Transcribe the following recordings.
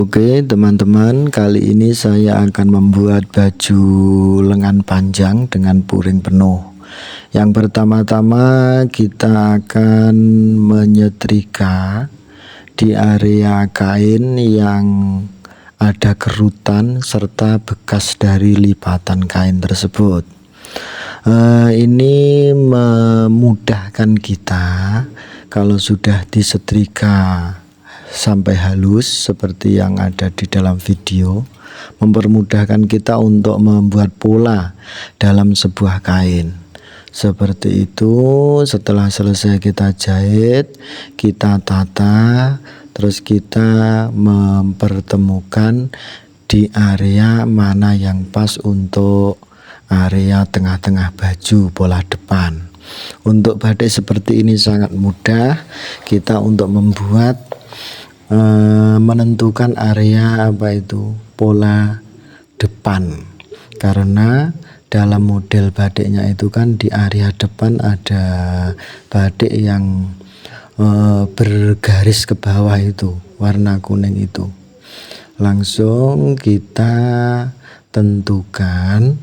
Oke teman-teman, kali ini saya akan membuat baju lengan panjang dengan puring penuh. Yang pertama-tama kita akan menyetrika di area kain yang ada kerutan serta bekas dari lipatan kain tersebut. Ini memudahkan kita kalau sudah disetrika sampai halus seperti yang ada di dalam video, mempermudahkan kita untuk membuat pola dalam sebuah kain. Seperti itu. Setelah selesai kita jahit, kita tata, terus kita mempertemukan di area mana yang pas untuk area tengah-tengah baju pola depan. Untuk batik seperti ini sangat mudah kita untuk membuat menentukan area pola depan, karena dalam model batiknya itu kan di area depan ada batik yang bergaris ke bawah itu warna kuning itu. Langsung kita tentukan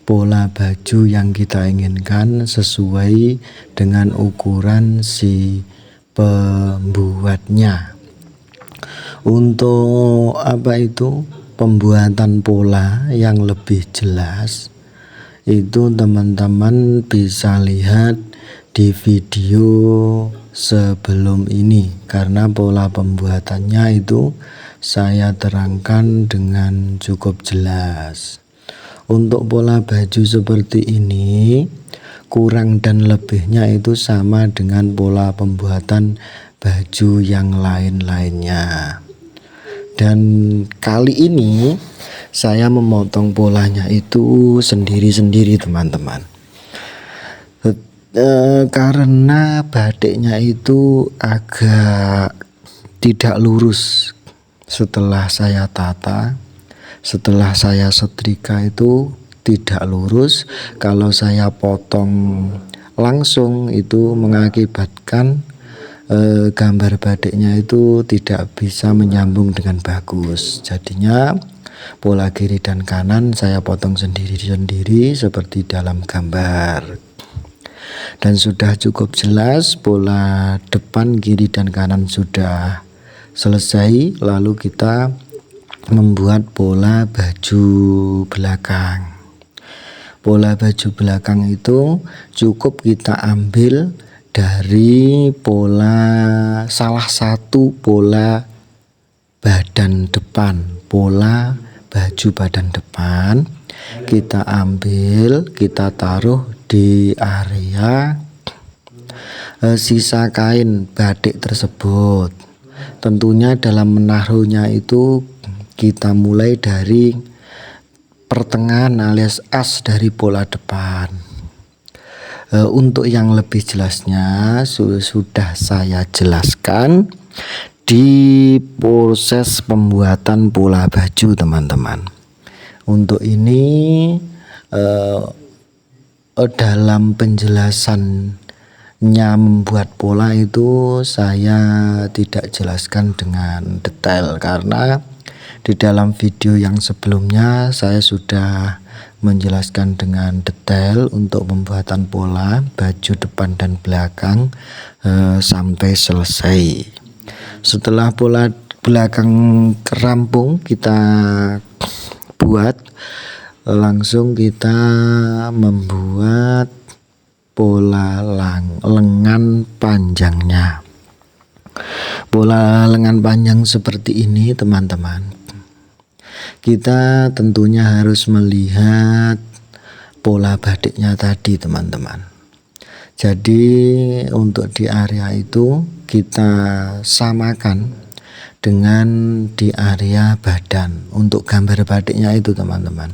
pola baju yang kita inginkan sesuai dengan ukuran si pembuatnya. Untuk pembuatan pola yang lebih jelas itu teman-teman bisa lihat di video sebelum ini, karena pola pembuatannya itu saya terangkan dengan cukup jelas. Untuk pola baju seperti ini kurang dan lebihnya itu sama dengan pola pembuatan baju yang lain-lainnya. Dan kali ini saya memotong polanya itu sendiri-sendiri teman-teman, karena batiknya itu agak tidak lurus. Setelah saya tata, setelah saya setrika itu tidak lurus. Kalau saya potong langsung itu mengakibatkan gambar batiknya itu tidak bisa menyambung dengan bagus. Jadinya pola kiri dan kanan saya potong sendiri-sendiri seperti dalam gambar. Dan sudah cukup jelas, pola depan, kiri dan kanan sudah selesai. Lalu kita membuat pola baju belakang. Pola baju belakang itu cukup kita ambil dari salah satu pola badan depan, pola baju badan depan. Kita ambil, kita taruh di area sisa kain batik tersebut. Tentunya dalam menaruhnya itu kita mulai dari pertengahan alias as dari pola depan. Untuk yang lebih jelasnya sudah saya jelaskan di proses pembuatan pola baju teman-teman. Untuk ini dalam penjelasannya membuat pola itu saya tidak jelaskan dengan detail, karena di dalam video yang sebelumnya saya sudah menjelaskan dengan detail untuk pembuatan pola baju depan dan belakang sampai selesai. Setelah pola belakang rampung kita buat, langsung kita membuat pola lengan panjangnya. Pola lengan panjang seperti ini teman-teman. Kita tentunya harus melihat pola batiknya tadi teman-teman. Jadi untuk di area itu kita samakan dengan di area badan untuk gambar batiknya itu teman-teman.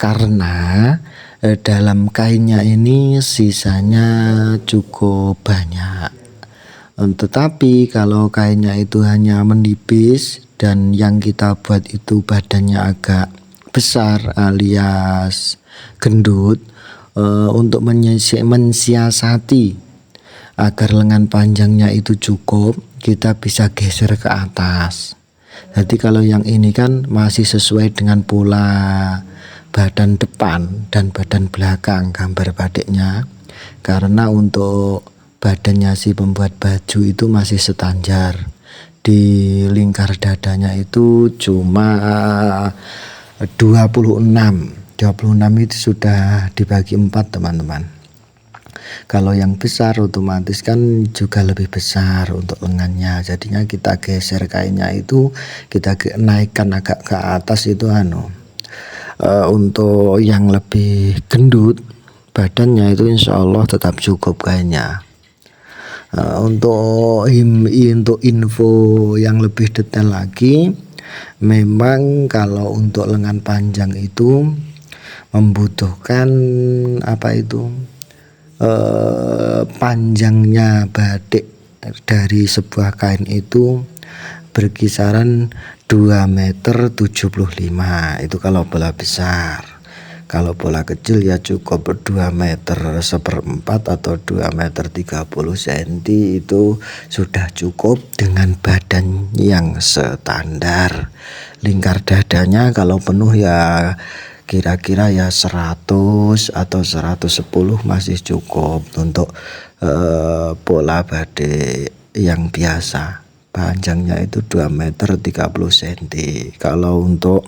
Karena dalam kainnya ini sisanya cukup banyak. Tetapi kalau kainnya itu hanya menipis dan yang kita buat itu badannya agak besar alias gendut, untuk mensiasati agar lengan panjangnya itu cukup, kita bisa geser ke atas. Jadi kalau yang ini kan masih sesuai dengan pola badan depan dan badan belakang gambar batiknya, karena untuk badannya si pembuat baju itu masih standar. Di lingkar dadanya itu cuma 26 itu sudah dibagi 4 teman-teman. Kalau yang besar otomatis kan juga lebih besar untuk lengannya, jadinya kita geser kainnya itu, kita naikkan agak ke atas itu untuk yang lebih gendut badannya itu insya Allah tetap cukup kainnya. Untuk info yang lebih detail lagi, memang kalau untuk lengan panjang itu membutuhkan panjangnya batik dari sebuah kain itu berkisaran 2,75 meter itu kalau bola besar. Kalau bola kecil ya cukup 2,1/4 meter atau 2,30 meter itu sudah cukup dengan badan yang standar. Lingkar dadanya kalau penuh ya kira-kira ya 100 atau 110 masih cukup untuk bola batik yang biasa. Panjangnya itu 2,30 meter. Kalau untuk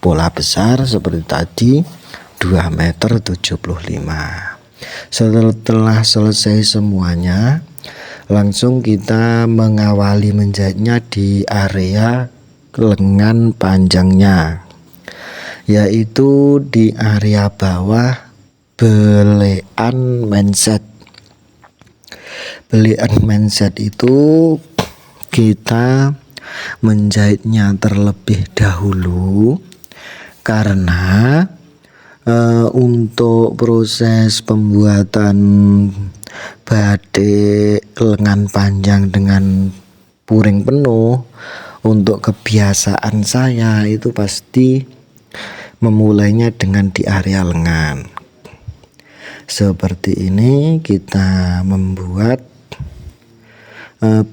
bola besar seperti tadi 2,75 meter. Setelah selesai semuanya, langsung kita mengawali menjahitnya di area lengan panjangnya, yaitu di area bawah belean manset. Belean manset itu kita menjahitnya terlebih dahulu karena untuk proses pembuatan batik lengan panjang dengan puring penuh, untuk kebiasaan saya itu pasti memulainya dengan di area lengan. Seperti ini kita membuat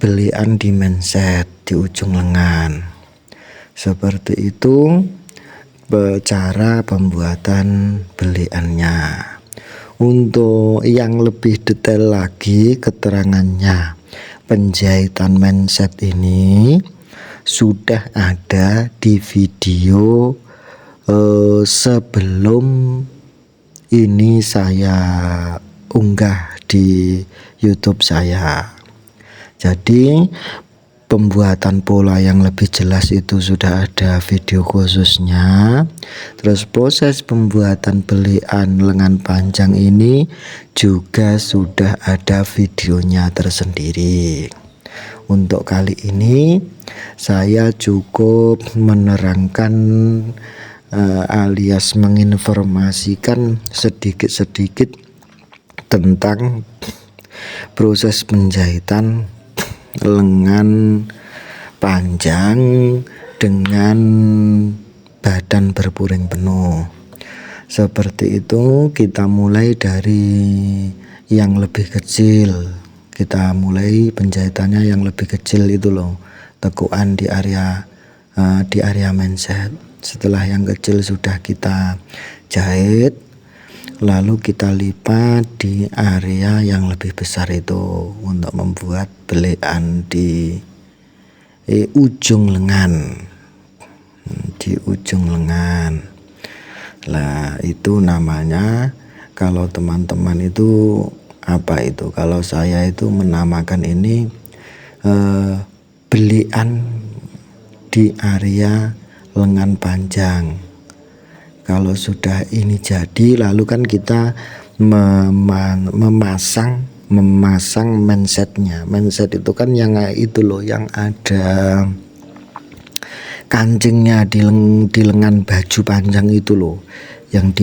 belian di manset di ujung lengan. Seperti itu cara pembuatan beliannya. Untuk yang lebih detail lagi keterangannya, penjahitan manset ini sudah ada di video sebelum ini saya unggah di YouTube saya. Jadi pembuatan pola yang lebih jelas itu sudah ada video khususnya. Terus proses pembuatan belian lengan panjang ini juga sudah ada videonya tersendiri. Untuk kali ini saya cukup menerangkan alias menginformasikan sedikit-sedikit tentang proses penjahitan lengan panjang dengan badan berpuring penuh. Seperti itu kita mulai dari yang lebih kecil. Kita mulai penjahitannya yang lebih kecil itu loh, tekuan di area manset. Setelah yang kecil sudah kita jahit, lalu kita lipat di area yang lebih besar itu untuk membuat belian di ujung lengan. Di ujung lengan. Lah itu namanya, kalau teman-teman itu kalau saya itu menamakan ini belian di area lengan panjang. Kalau sudah ini jadi, lalu kan kita memasang mansetnya. Manset itu kan yang itu loh, yang ada kancingnya di lengan baju panjang itu loh, yang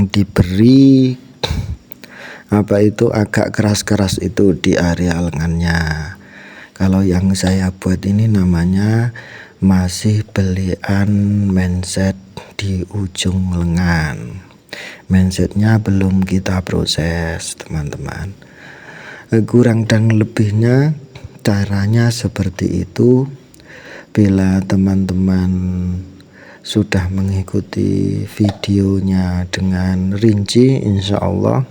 diberi agak keras-keras itu di area lengannya. Kalau yang saya buat ini namanya masih belian manset di ujung lengan. Mansetnya belum kita proses teman-teman. Kurang dan lebihnya caranya seperti itu. Bila teman-teman sudah mengikuti videonya dengan rinci, insya Allah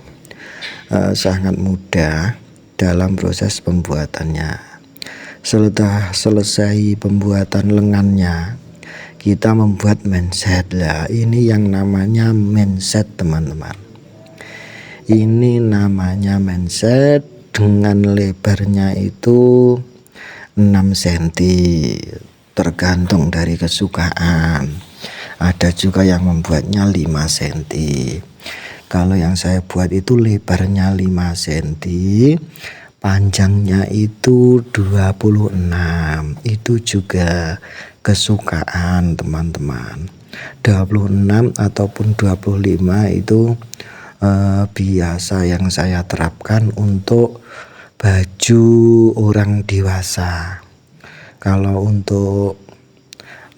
sangat mudah dalam proses pembuatannya. Setelah selesai pembuatan lengannya, kita membuat mindset. Lah, ini yang namanya mindset, teman-teman. Ini namanya mindset dengan lebarnya itu 6 cm, tergantung dari kesukaan. Ada juga yang membuatnya 5 cm. Kalau yang saya buat itu lebarnya 5 cm, panjangnya itu 26. Itu juga kesukaan teman-teman. 26 ataupun 25 itu biasa yang saya terapkan untuk baju orang dewasa. Kalau untuk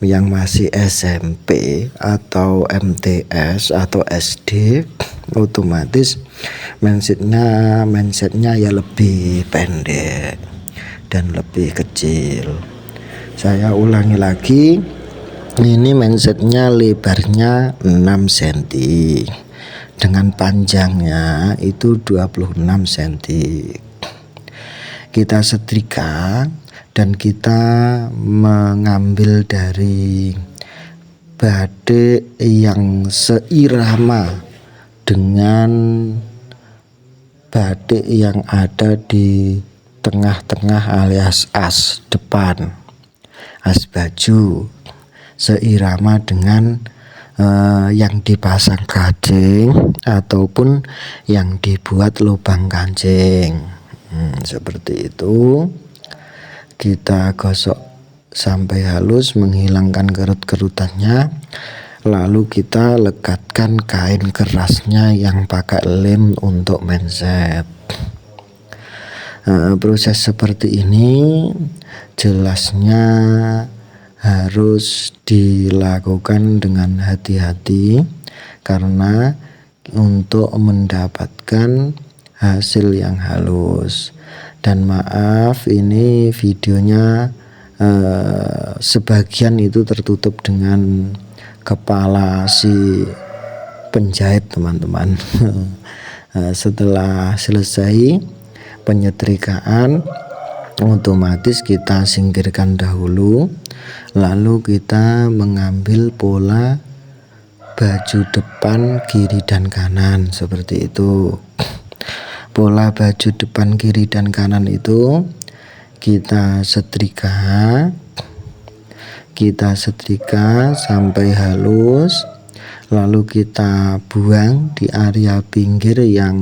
yang masih SMP atau MTS atau SD, otomatis mindsetnya ya lebih pendek dan lebih kecil. Saya ulangi lagi, ini mindsetnya lebarnya 6 cm dengan panjangnya itu 26 cm. Kita setrika dan kita mengambil dari batik yang seirama dengan batik yang ada di tengah-tengah alias as depan, as baju, seirama dengan yang dipasang kancing ataupun yang dibuat lubang kancing. Seperti itu. Kita gosok sampai halus, menghilangkan kerut-kerutannya. Lalu kita lekatkan kain kerasnya yang pakai lem untuk mindset. Proses seperti ini jelasnya harus dilakukan dengan hati-hati karena untuk mendapatkan hasil yang halus. Dan maaf, ini videonya sebagian itu tertutup dengan kepala si penjahit, teman-teman. Setelah selesai penyetrikaan, otomatis kita singkirkan dahulu, lalu kita mengambil pola baju depan, kiri dan kanan seperti itu. Pola baju depan, kiri dan kanan itu kita setrika sampai halus, lalu kita buang di area pinggir yang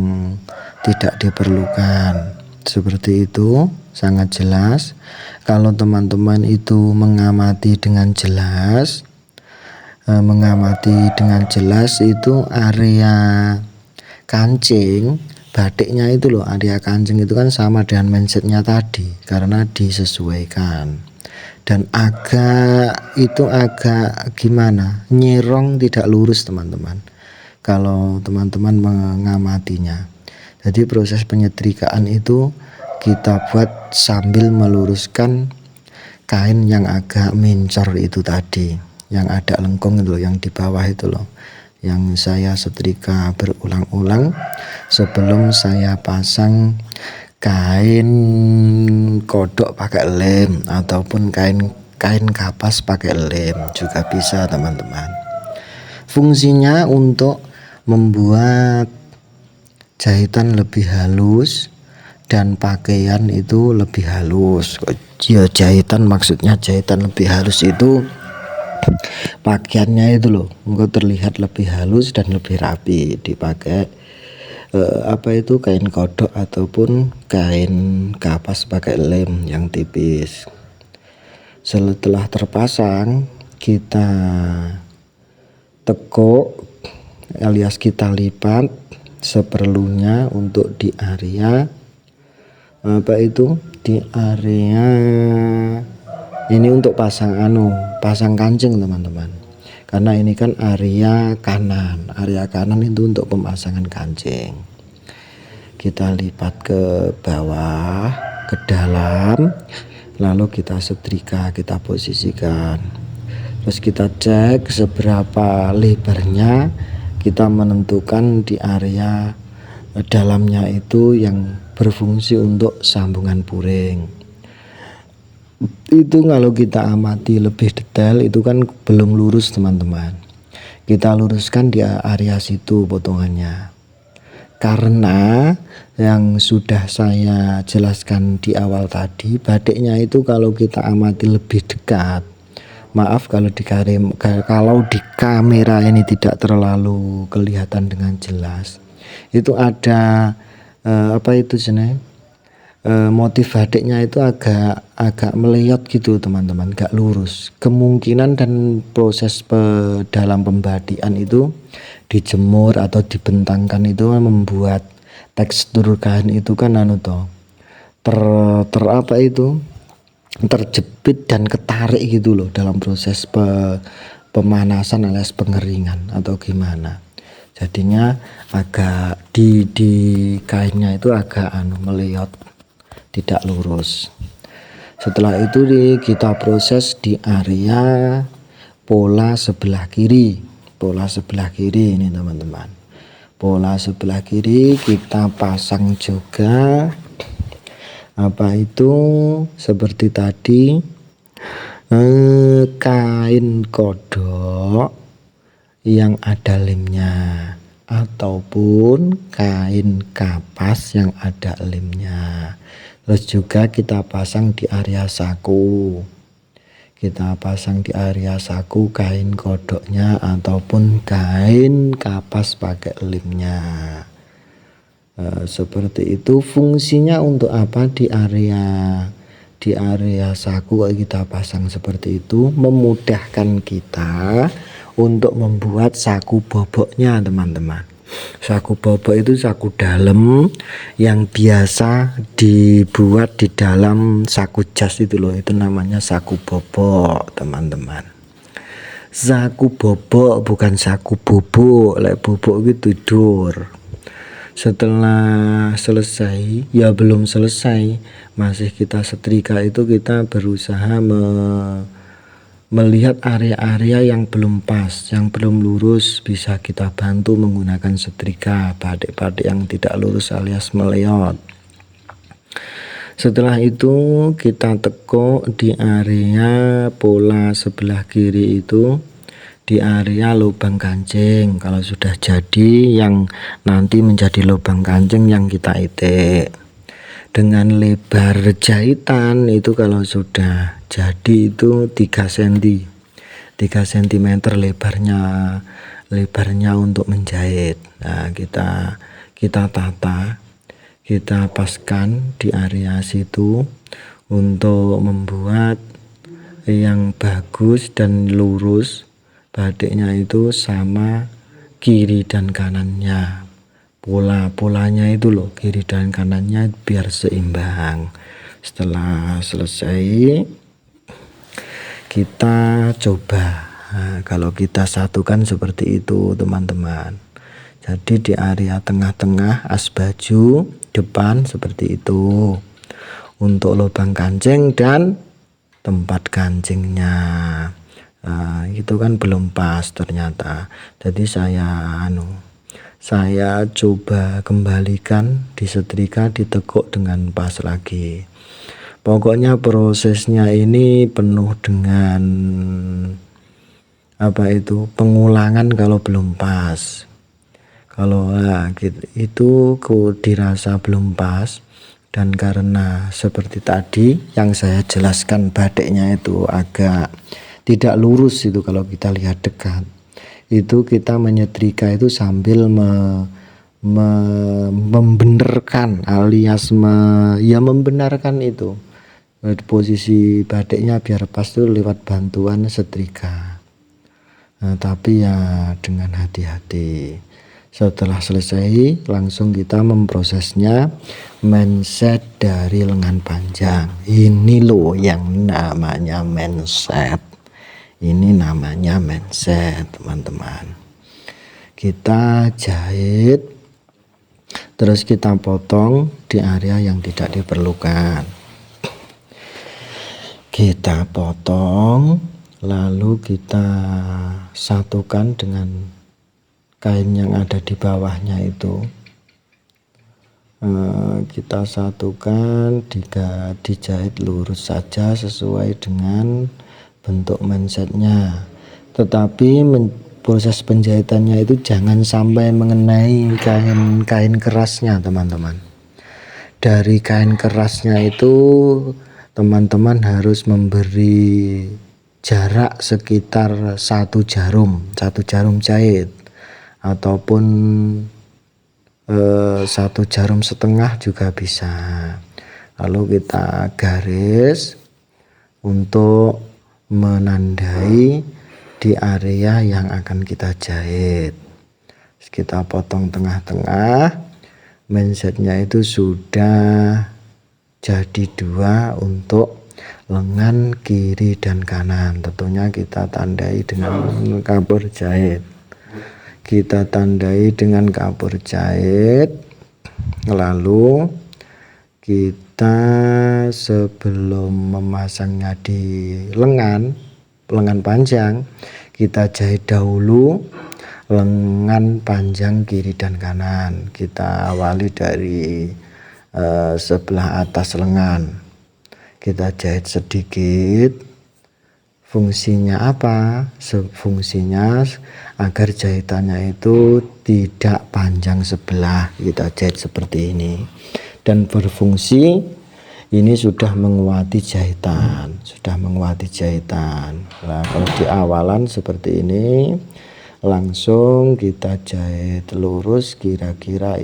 tidak diperlukan. Seperti itu, sangat jelas. Kalau teman-teman itu mengamati dengan jelas itu area kancing batiknya itu loh, area kancing itu kan sama dengan mindsetnya tadi karena disesuaikan. Dan agak gimana, nyerong, tidak lurus teman-teman kalau teman-teman mengamatinya. Jadi proses penyetrikaan itu kita buat sambil meluruskan kain yang agak mincor itu tadi, yang ada lengkung itu loh, yang di bawah itu loh, yang saya setrika berulang-ulang sebelum saya pasang kain kodok pakai lem ataupun kain kapas pakai lem juga bisa, teman-teman. Fungsinya untuk membuat jahitan lebih halus dan pakaian itu lebih halus. Ya, jahitan maksudnya jahitan lebih halus itu pakaiannya itu loh, enggak terlihat lebih halus dan lebih rapi dipakai kain kodok ataupun kain kapas pakai lem yang tipis. Setelah terpasang, kita tekuk alias kita lipat seperlunya untuk di area di area ini untuk pasang kancing, teman-teman. Karena ini kan area kanan itu untuk pemasangan kancing. Kita lipat ke bawah, ke dalam, lalu kita setrika, kita posisikan, terus kita cek seberapa lebarnya, kita menentukan di area dalamnya itu yang berfungsi untuk sambungan puring. Itu kalau kita amati lebih detail itu kan belum lurus teman-teman, kita luruskan di area situ potongannya, karena yang sudah saya jelaskan di awal tadi, batiknya itu kalau kita amati lebih dekat, maaf kalau di kamera ini tidak terlalu kelihatan dengan jelas, itu ada apa itu sebenarnya, motif batiknya itu agak meleyot gitu teman-teman, gak lurus. Kemungkinan dan proses dalam pembatikan itu dijemur atau dibentangkan itu membuat tekstur kain itu kan apa itu, terjepit dan ketarik gitu loh dalam proses pemanasan alias pengeringan atau gimana. Jadinya agak di kainnya itu agak meleyot, tidak lurus. Setelah itu kita proses di area pola sebelah kiri. Pola sebelah kiri ini teman-teman, pola sebelah kiri kita pasang juga apa itu, seperti tadi, kain kodok yang ada lemnya ataupun kain kapas yang ada lemnya. Terus juga kita pasang di area saku, kita pasang di area saku kain kodoknya ataupun kain kapas pakai lemnya. Seperti itu. Fungsinya untuk apa? Di area saku kita pasang seperti itu, memudahkan kita untuk membuat saku boboknya teman-teman. Saku bobok itu saku dalam yang biasa dibuat di dalam saku jas itu loh, itu namanya saku bobok teman-teman. Saku bobok bukan saku bubuk, lek bubuk itu tidur. Setelah selesai, ya belum selesai, masih kita setrika, itu kita berusaha melihat area-area yang belum pas, yang belum lurus, bisa kita bantu menggunakan setrika batik-batik yang tidak lurus alias meleyot. Setelah itu kita tekuk di area pola sebelah kiri itu, di area lubang kancing. Kalau sudah jadi yang nanti menjadi lubang kancing yang kita itik dengan lebar jahitan itu, kalau sudah jadi itu 3 cm lebarnya untuk menjahit. Nah, kita tata, kita paskan di area situ untuk membuat yang bagus dan lurus batiknya itu sama kiri dan kanannya. Polanya itu loh, kiri dan kanannya biar seimbang. Setelah selesai kita coba, nah, kalau kita satukan seperti itu teman-teman. Jadi di area tengah-tengah as baju depan seperti itu untuk lubang kancing dan tempat kancingnya. Nah, itu kan belum pas ternyata. Jadi saya coba kembalikan, disetrika, ditekuk dengan pas lagi. Pokoknya prosesnya ini penuh dengan apa itu, pengulangan kalau belum pas. Kalau itu dirasa belum pas, dan karena seperti tadi yang saya jelaskan batiknya itu agak tidak lurus itu, kalau kita lihat dekat itu kita menyetrika itu sambil membenarkan alias membenarkan itu posisi batiknya biar pas itu lewat bantuan setrika. Nah, tapi ya dengan hati-hati. Setelah selesai langsung kita memprosesnya mindset dari lengan panjang. Ini loh yang namanya mindset. Ini namanya mindset teman-teman. Kita jahit, terus kita potong di area yang tidak diperlukan. kita potong, lalu kita satukan dengan kain yang ada di bawahnya itu. Kita satukan, dijahit lurus saja sesuai dengan bentuk mansetnya, tetapi proses penjahitannya itu jangan sampai mengenai kain kerasnya teman-teman. Dari kain kerasnya itu teman-teman harus memberi jarak sekitar satu jarum jahit, ataupun 1,5 jarum juga bisa. Lalu kita garis untuk menandai di area yang akan kita jahit. Kita potong tengah-tengah, mansetnya itu sudah jadi 2 untuk lengan kiri dan kanan. Tentunya kita tandai dengan kapur jahit. Kita tandai dengan kapur jahit, lalu kita sebelum memasangnya di lengan panjang, kita jahit dahulu lengan panjang kiri dan kanan. Kita awali dari sebelah atas lengan, kita jahit sedikit. Fungsinya apa? Fungsinya agar jahitannya itu tidak panjang sebelah. Kita jahit seperti ini, dan berfungsi ini sudah menguati jahitan, Nah, kalau di awalan seperti ini, langsung kita jahit lurus, kira-kiranya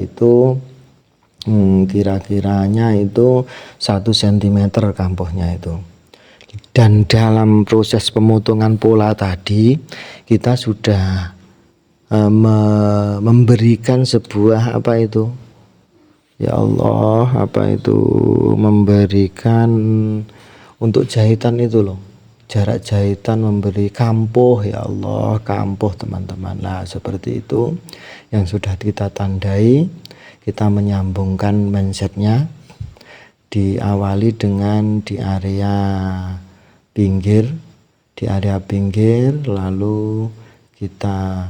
itu 1 cm kampuhnya itu. Dan dalam proses pemotongan pola tadi, kita sudah memberikan sebuah memberikan untuk jahitan itu loh, jarak jahitan, memberi kampuh, kampuh teman-teman. Nah, seperti itu yang sudah kita tandai. Kita menyambungkan mansetnya, diawali dengan di area pinggir, lalu kita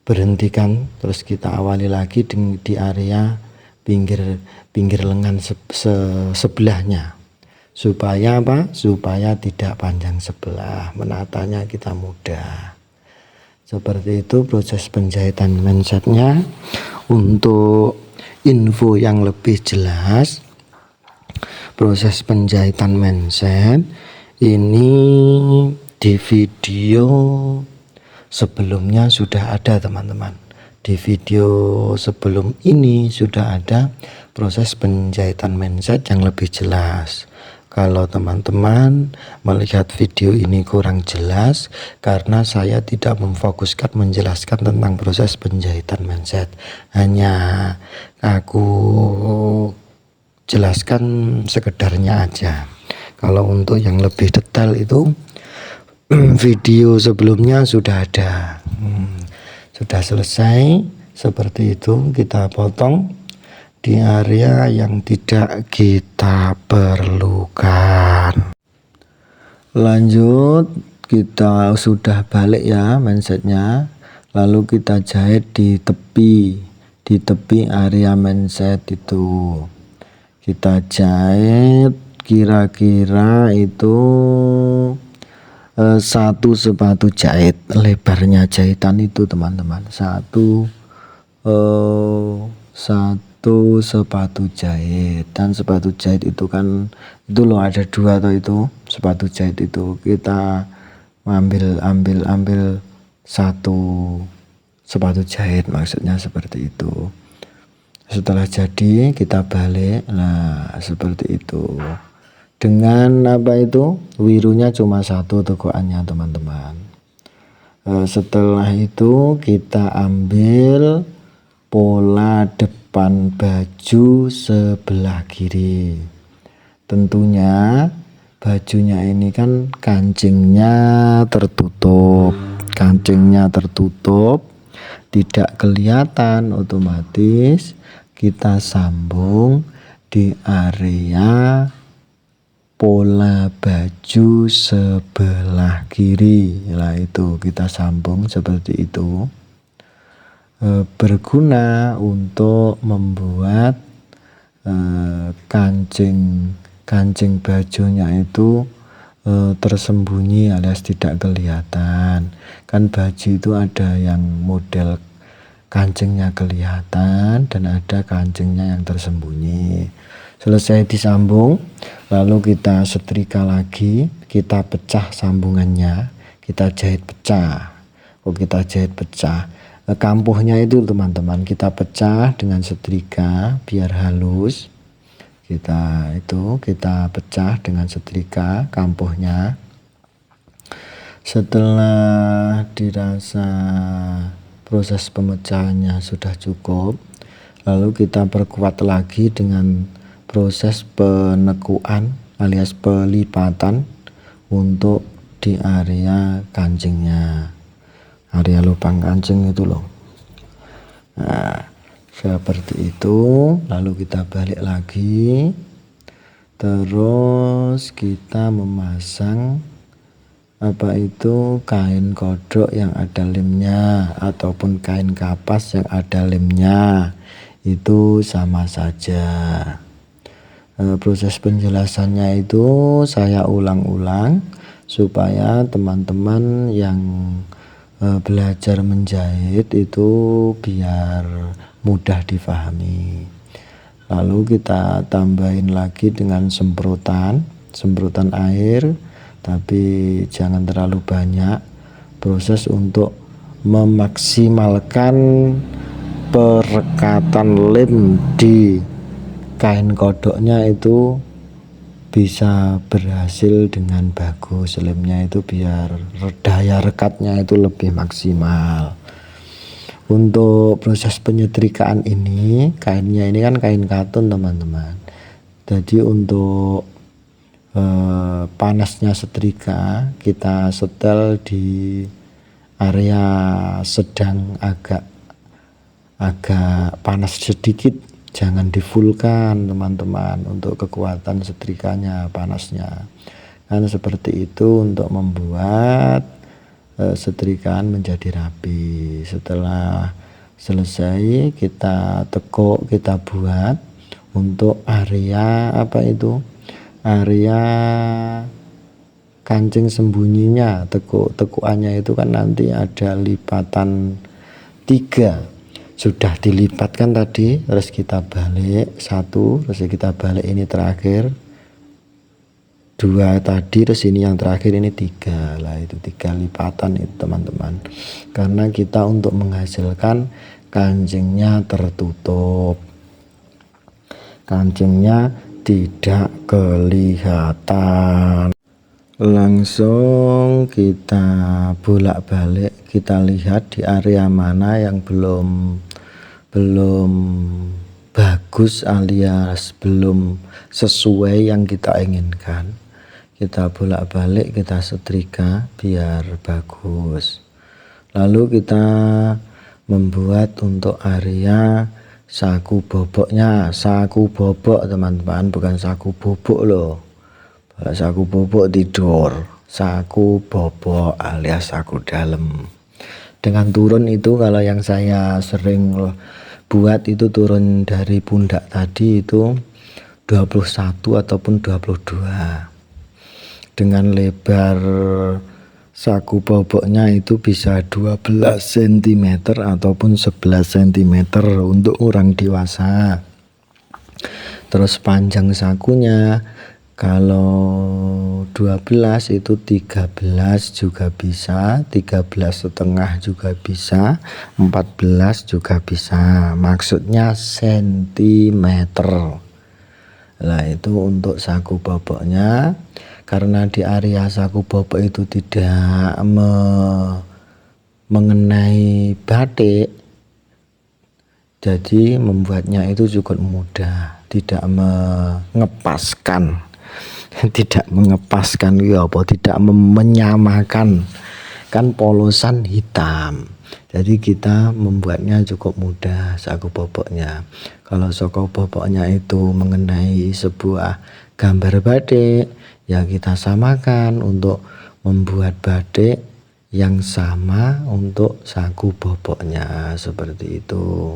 berhentikan, terus kita awali lagi di area pinggir lengan sebelahnya, supaya tidak panjang sebelah, menatanya kita mudah. Seperti itu proses penjahitan mansetnya. Untuk info yang lebih jelas, proses penjahitan manset ini di video sebelumnya sudah ada teman-teman. Di video sebelum ini sudah ada proses penjahitan manset yang lebih jelas. Kalau teman-teman melihat video ini kurang jelas, karena saya tidak memfokuskan menjelaskan tentang proses penjahitan manset, hanya aku jelaskan sekedarnya aja. Kalau untuk yang lebih detail itu video sebelumnya sudah ada, sudah selesai. Seperti itu, kita potong di area yang tidak kita perlukan. Lanjut, kita sudah balik ya mansetnya, lalu kita jahit di tepi area manset itu. Kita jahit kira-kira itu 1 sepatu jahit. Lebarnya jahitan itu teman-teman, 1 sepatu jahit. Dan sepatu jahit itu kan itu loh, ada 2 atau itu sepatu jahit itu. Kita ambil 1 sepatu jahit, maksudnya seperti itu. Setelah jadi kita balik. Nah, seperti itu. Dengan wirunya cuma 1 tekoannya teman-teman. Setelah itu kita ambil pola depan baju sebelah kiri. Tentunya bajunya ini kan kancingnya tertutup, tidak kelihatan, otomatis kita sambung di area pola baju sebelah kiri. Lah itu kita sambung seperti itu. Berguna untuk membuat kancing bajunya itu tersembunyi alias tidak kelihatan. Kan baju itu ada yang model kancingnya kelihatan dan ada kancingnya yang tersembunyi. Selesai disambung, lalu kita setrika lagi, kita pecah sambungannya, kita jahit pecah. Kita jahit pecah, kampuhnya itu teman-teman kita pecah dengan setrika biar halus. Kita pecah dengan setrika kampuhnya. Setelah dirasa proses pemecahannya sudah cukup, lalu kita perkuat lagi dengan proses penekuan alias pelipatan untuk di area kancingnya, area lubang kancing itu loh. Nah, seperti itu. Lalu kita balik lagi, terus kita memasang kain kodok yang ada lemnya ataupun kain kapas yang ada lemnya, itu sama saja. Proses penjelasannya itu saya ulang-ulang supaya teman-teman yang belajar menjahit itu biar mudah difahami. Lalu kita tambahin lagi dengan semprotan air, tapi jangan terlalu banyak. Proses untuk memaksimalkan perekatan lem di kain kodoknya itu bisa berhasil dengan bagus. Lemnya itu biar daya rekatnya itu lebih maksimal. Untuk proses penyetrikaan ini, kainnya ini kan kain katun teman-teman. Jadi untuk panasnya setrika kita setel di area sedang agak panas sedikit, jangan difulkan teman-teman untuk kekuatan setrikanya, panasnya. Kan seperti itu untuk membuat setrikaan menjadi rapi. Setelah selesai kita tekuk, kita buat untuk area area kancing sembunyinya. Tekukannya itu kan nanti ada lipatan 3, sudah dilipatkan tadi, terus kita balik 1, terus kita balik ini terakhir 2 tadi, terus ini yang terakhir ini 3. Lah itu 3 lipatan itu teman-teman, karena kita untuk menghasilkan kancingnya tertutup, kancingnya tidak kelihatan. Langsung kita bolak-balik, kita lihat di area mana yang belum bagus alias belum sesuai yang kita inginkan. Kita bolak-balik, kita setrika biar bagus. Lalu kita membuat untuk area saku boboknya. Saku bobok teman-teman, bukan saku bobok loh. Kalau saku bobok tidur, saku bobok alias saku dalam. Dengan turun itu, kalau yang saya sering buat itu turun dari pundak tadi itu 21 ataupun 22. Dengan lebar saku boboknya itu bisa 12 cm ataupun 11 cm untuk orang dewasa. Terus panjang sakunya kalau 12 itu 13 juga bisa, 13,5 juga bisa, 14 juga bisa. Maksudnya sentimeter. Nah itu untuk saku boboknya. Karena di area saku bobok itu tidak mengenai batik, jadi membuatnya itu cukup mudah, tidak mengepaskan, tidak menyamakan, kan polosan hitam. Jadi kita membuatnya cukup mudah saku boboknya. Kalau saku boboknya itu mengenai sebuah gambar batik, ya kita samakan untuk membuat batik yang sama untuk saku boboknya, seperti itu.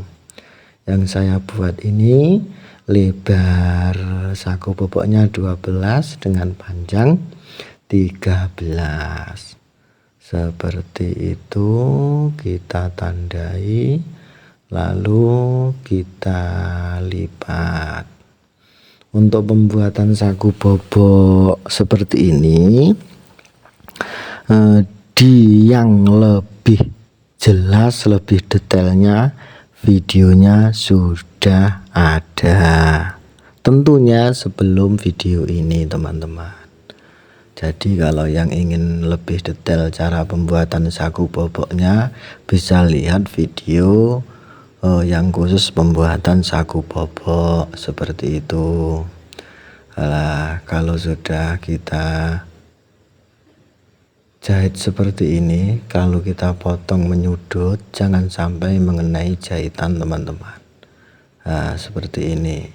Yang saya buat ini lebar saku boboknya 12 dengan panjang 13. Seperti itu kita tandai, lalu kita lipat. Untuk pembuatan saku bobok seperti ini, di yang lebih jelas, lebih detailnya, videonya sudah ada. Tentunya sebelum video ini, teman-teman. Jadi kalau yang ingin lebih detail cara pembuatan saku boboknya, bisa lihat video yang khusus pembuatan saku bobok, seperti itu. Kalau sudah kita jahit seperti ini, kalau kita potong menyudut, jangan sampai mengenai jahitan, teman-teman. Nah, seperti ini.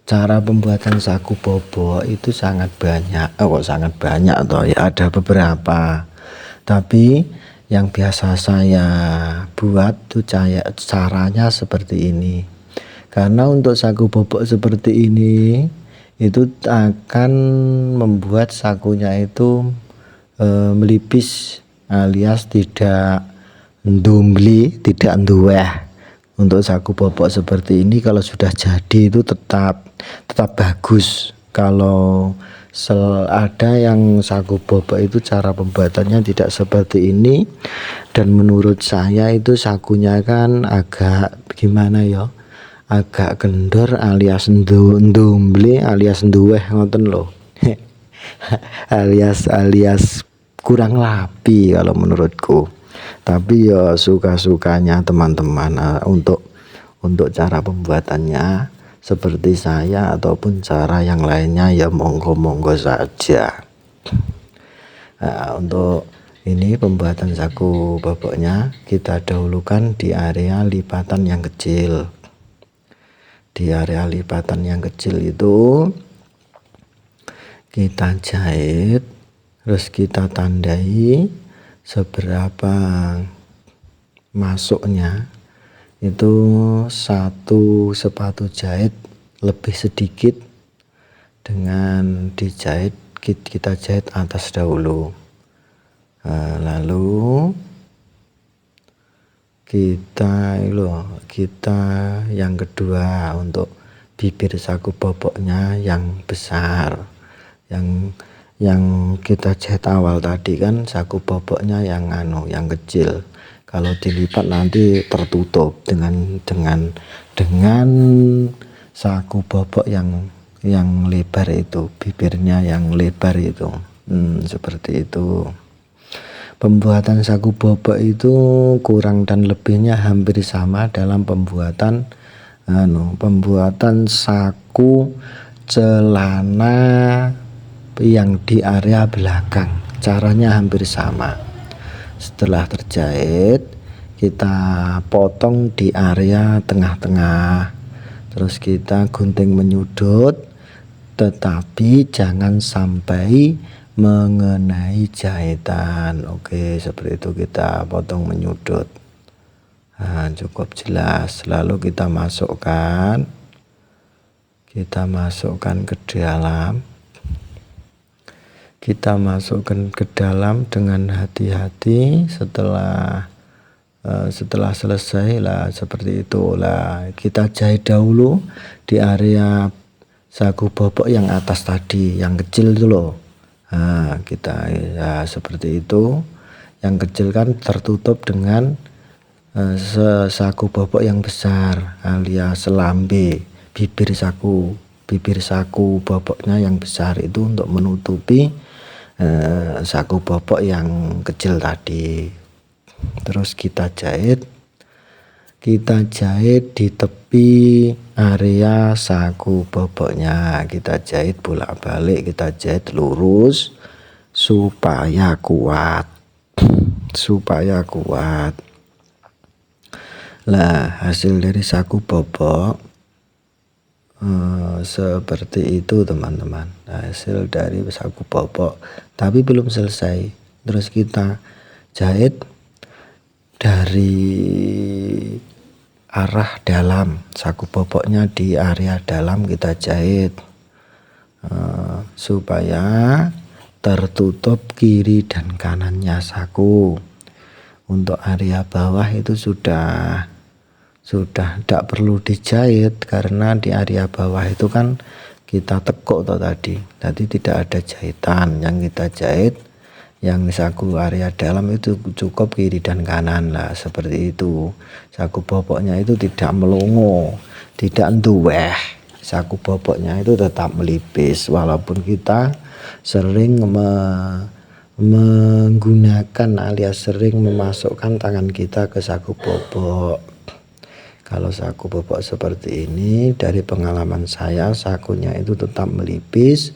Cara pembuatan saku bobok itu sangat banyak. Sangat banyak toh ya, ada beberapa. Tapi yang biasa saya buat tuh caranya seperti ini. Karena untuk saku bobok seperti ini itu akan membuat sakunya itu melipis, alias tidak ndumbli, tidak nduweh. Untuk saku bobok seperti ini kalau sudah jadi itu tetap bagus. Kalau ada yang saku bobok itu cara pembuatannya tidak seperti ini, dan menurut saya itu sakunya kan agak gimana ya, agak kendor alias ndumbli alias nduweh, ngoten loh. alias kurang rapi kalau menurutku. Tapi ya suka-sukanya teman-teman. Untuk cara pembuatannya seperti saya ataupun cara yang lainnya ya monggo-monggo saja. Untuk ini pembuatan saku boboknya kita dahulukan di area lipatan yang kecil. Di area lipatan yang kecil itu kita jahit, terus kita tandai seberapa masuknya. Itu satu sepatu jahit lebih sedikit, dengan dijahit, kita jahit atas dahulu. Lalu kita yang kedua untuk bibir saku boboknya yang besar, yang kita jahit awal tadi kan saku boboknya yang kecil. Kalau dilipat nanti tertutup dengan saku bobok yang lebar itu, bibirnya yang lebar itu. Seperti itu. Pembuatan saku bobok itu kurang dan lebihnya hampir sama dalam pembuatan saku celana yang di area belakang. Caranya hampir sama. Setelah terjahit, kita potong di area tengah-tengah, terus kita gunting menyudut, tetapi jangan sampai mengenai jahitan. Oke, seperti itu kita potong menyudut. Cukup jelas. Lalu kita masukkan ke dalam. Kita masukkan ke dalam dengan hati-hati. Setelah selesai lah, seperti itulah kita jahit dahulu di area saku bobok yang atas tadi, yang kecil itu loh. Kita seperti itu. Yang kecil kan tertutup dengan saku bobok yang besar, alias lambe, bibir saku boboknya yang besar itu untuk menutupi saku bobok yang kecil tadi. Terus kita jahit di tepi area saku boboknya. Kita jahit bolak-balik, kita jahit lurus supaya kuat. Lah, hasil dari saku bobok seperti itu teman-teman, hasil dari saku bobok. Tapi belum selesai, terus kita jahit dari arah dalam, saku boboknya di area dalam kita jahit supaya tertutup kiri dan kanannya saku. Untuk area bawah itu sudah tidak perlu dijahit, karena di area bawah itu kan kita tekuk tadi tidak ada jahitan. Yang kita jahit yang saku area dalam itu cukup kiri dan kanan lah, seperti itu. Saku boboknya itu tidak melongo, tidak entuweh, saku boboknya itu tetap melipis walaupun kita sering menggunakan alias sering memasukkan tangan kita ke saku bobok. Kalau saku bobok seperti ini, dari pengalaman saya, sakunya itu tetap melipis.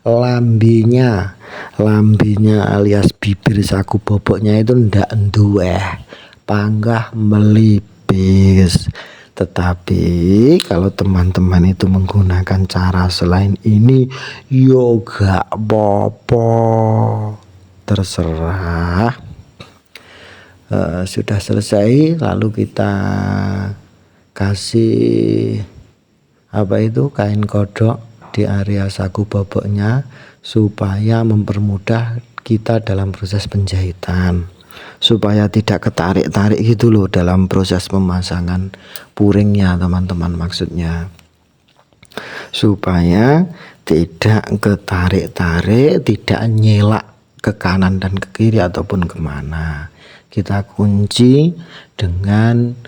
Lambinya alias bibir saku boboknya itu ndak endueh, panggah melipis. Tetapi kalau teman-teman itu menggunakan cara selain ini, yo gak apa-apa, terserah. Sudah selesai, lalu kita kasih kain kodok di area saku boboknya supaya mempermudah kita dalam proses penjahitan, supaya tidak ketarik-tarik gitu loh dalam proses pemasangan puringnya teman-teman. Maksudnya supaya tidak ketarik-tarik, tidak nyelak ke kanan dan ke kiri ataupun kemana. Kita kunci dengan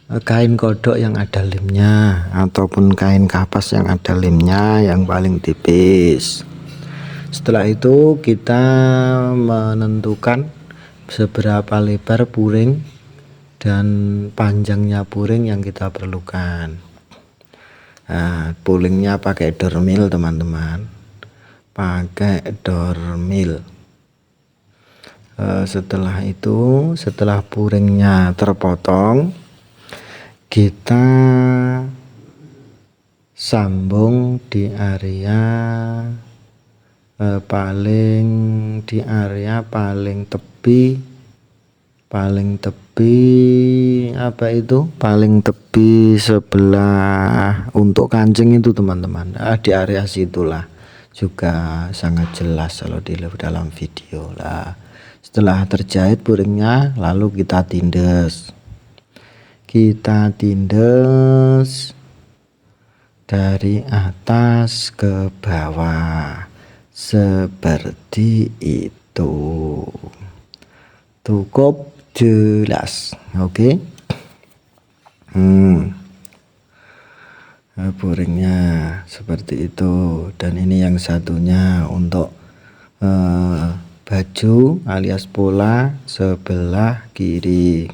kain kodok yang ada lemnya ataupun kain kapas yang ada lemnya yang paling tipis. Setelah itu kita menentukan seberapa lebar puring dan panjangnya puring yang kita perlukan. Pulingnya pakai dormil teman-teman, pakai dormil. Setelah itu, setelah puringnya terpotong, kita sambung di area paling tepi sebelah untuk kancing itu teman-teman. Di area situlah juga sangat jelas kalau di dalam video lah. Setelah terjahit puringnya, lalu kita tindes dari atas ke bawah seperti itu. Cukup jelas, oke? Puringnya seperti itu. Dan ini yang satunya untuk baju alias pola sebelah kiri.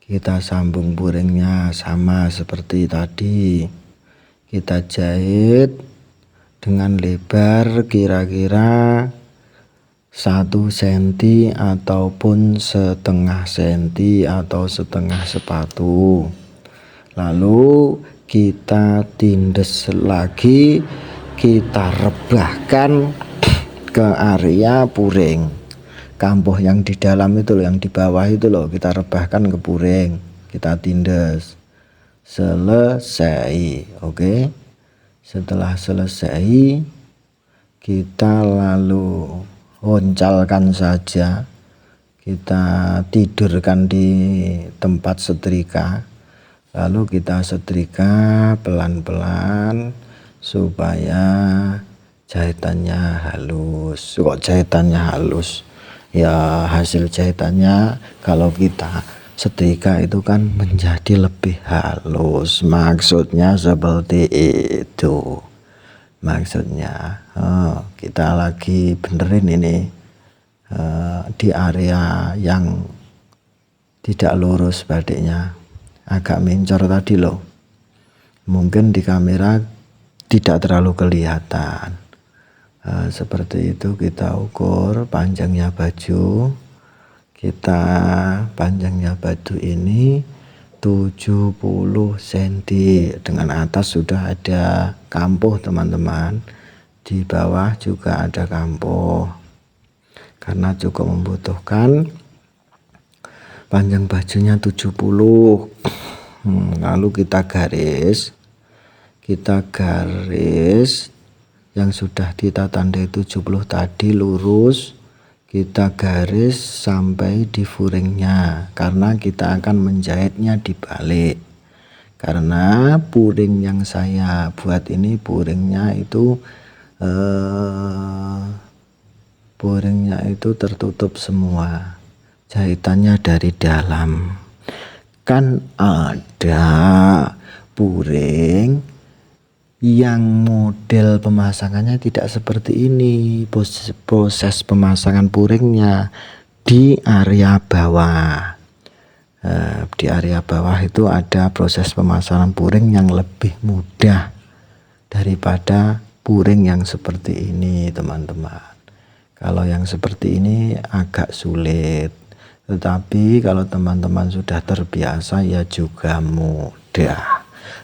Kita sambung puringnya sama seperti tadi. Kita jahit dengan lebar kira-kira 1 cm ataupun setengah cm atau setengah sepatu. Lalu kita tindes lagi, kita rebahkan ke area puring. Kambuh yang di dalam itu loh, yang di bawah itu loh, kita rebahkan ke puring, kita tindes. Selesai, oke? Setelah selesai, kita lalu honcalkan saja, kita tidurkan di tempat setrika, lalu kita setrika pelan-pelan supaya jahitannya halus. Kok jahitannya halus? Ya hasil jahitannya kalau kita setrika itu kan menjadi lebih halus, maksudnya seperti itu. Maksudnya kita lagi benerin ini di area yang tidak lurus batiknya, agak mencor tadi loh, mungkin di kamera tidak terlalu kelihatan. Seperti itu kita ukur panjangnya baju. Panjangnya baju ini 70 cm. Dengan atas sudah ada kampuh teman-teman, di bawah juga ada kampuh, karena cukup membutuhkan panjang bajunya 70. Lalu kita garis yang sudah kita tandai 70 tadi lurus, kita garis sampai di furingnya, karena kita akan menjahitnya dibalik. Karena puring yang saya buat ini puringnya itu tertutup semua, jahitannya dari dalam. Kan ada puring yang model pemasangannya tidak seperti ini. Proses pemasangan puringnya di area bawah. Di area bawah itu ada proses pemasangan puring yang lebih mudah daripada puring yang seperti ini teman-teman. Kalau yang seperti ini agak sulit, tetapi kalau teman-teman sudah terbiasa ya juga mudah.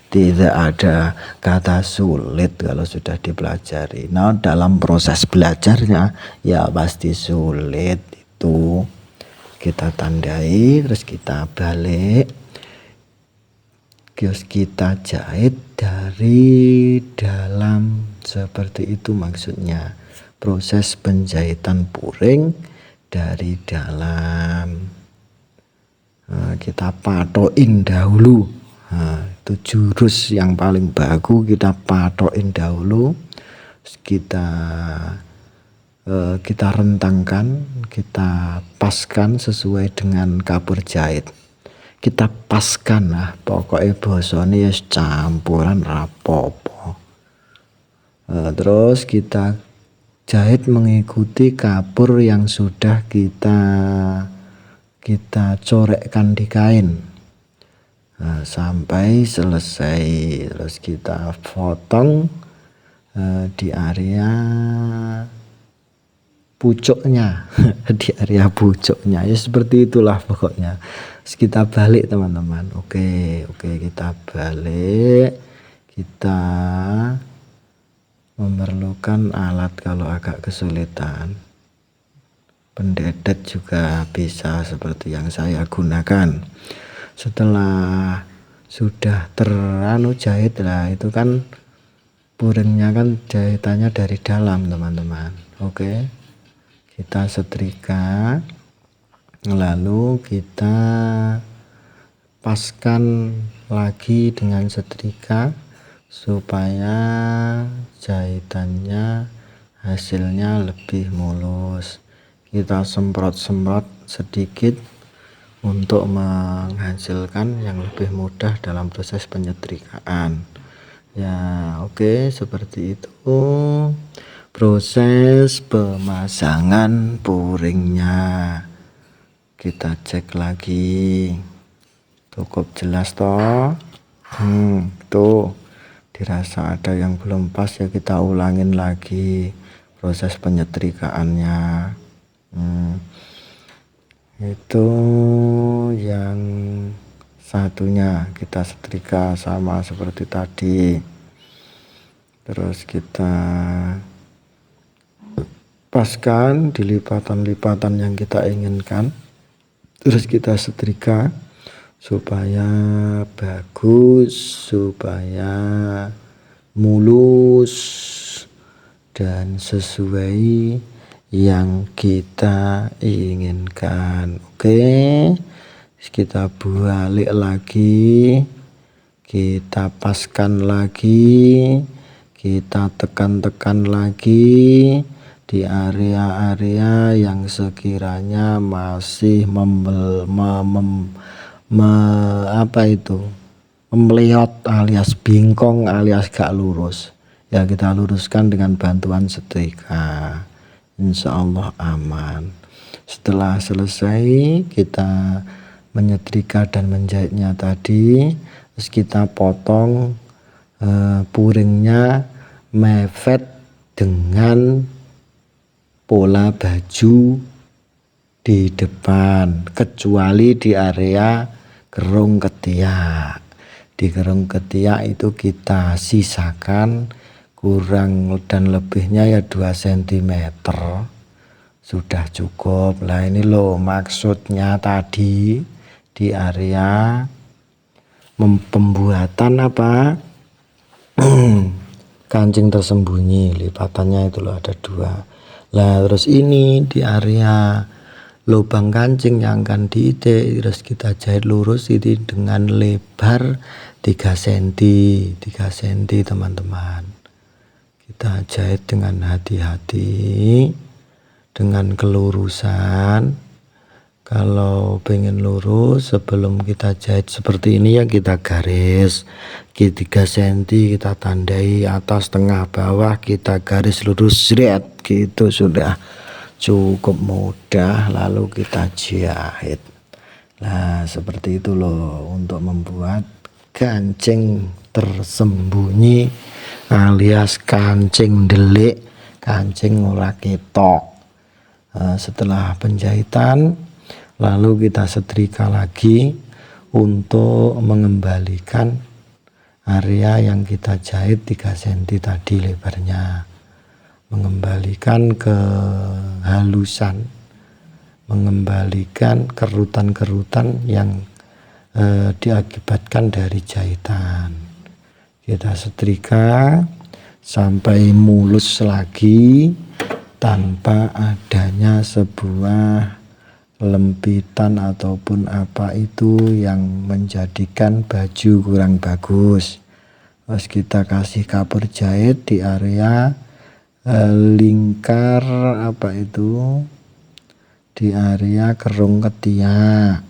Tidak ada kata sulit kalau sudah dipelajari. Nah, dalam proses belajarnya ya pasti sulit. Itu kita tandai, terus kita balik, terus kita jahit dari dalam, seperti itu maksudnya. Proses penjahitan puring dari dalam. Kita patokin dahulu. Itu jurus yang paling bagus, kita patokin dahulu. Kita rentangkan, kita paskan sesuai dengan kapur jahit. Kita paskan lah, pokoknya bosone ya campuran rapopo. Terus kita jahit mengikuti kapur yang sudah kita corekkan di kain. Sampai selesai, terus kita potong di area pucuknya. Di area pucuknya ya seperti itulah pokoknya. Terus kita balik teman-teman. Oke, kita balik. Kita memerlukan alat kalau agak kesulitan. Pendedet juga bisa seperti yang saya gunakan. Setelah sudah jahit lah, itu kan puringnya kan jahitannya dari dalam teman-teman. Oke, kita setrika, lalu kita paskan lagi dengan setrika supaya jahitannya hasilnya lebih mulus. Kita semprot-semprot sedikit untuk menghasilkan yang lebih mudah dalam proses penyetrikaan. Ya, oke, seperti itu proses pemasangan puringnya. Kita cek lagi, cukup jelas toh. Tuh dirasa ada yang belum pas ya kita ulangin lagi proses penyetrikaannya. Itu yang satunya kita setrika sama seperti tadi. Terus kita paskan di lipatan-lipatan yang kita inginkan. Terus kita setrika supaya bagus, supaya mulus dan sesuai yang kita inginkan. Oke, kita balik lagi, kita paskan lagi, kita tekan-tekan lagi di area-area yang sekiranya masih memeliot alias bingkong alias gak lurus. Ya kita luruskan dengan bantuan setrika. Insya Allah aman. Setelah selesai kita menyetrika dan menjahitnya tadi, terus kita potong puringnya mepet dengan pola baju di depan, kecuali di area kerung ketiak. Di kerung ketiak itu kita sisakan kurang dan lebihnya ya 2 cm, sudah cukup. Lah ini loh maksudnya tadi di area pembuatan apa kancing tersembunyi, lipatannya itu loh ada 2. Lah terus ini di area lubang kancing yang akan diitik, terus kita jahit lurus ini dengan lebar 3 cm teman-teman. Kita jahit dengan hati-hati, dengan kelurusan. Kalau pengen lurus, sebelum kita jahit seperti ini ya kita garis 3 cm, kita tandai atas tengah bawah, kita garis lurus zret gitu, sudah cukup mudah. Lalu kita jahit. Nah seperti itu loh untuk membuat kancing tersembunyi alias kancing delik, kancing ora ketok. Setelah penjahitan lalu kita setrika lagi untuk mengembalikan area yang kita jahit 3 cm tadi lebarnya, mengembalikan ke halusan, mengembalikan kerutan-kerutan yang diakibatkan dari jahitan. Kita setrika sampai mulus lagi tanpa adanya sebuah lempitan ataupun apa itu yang menjadikan baju kurang bagus. Terus kita kasih kapur jahit di area lingkar apa itu, di area kerung ketiak.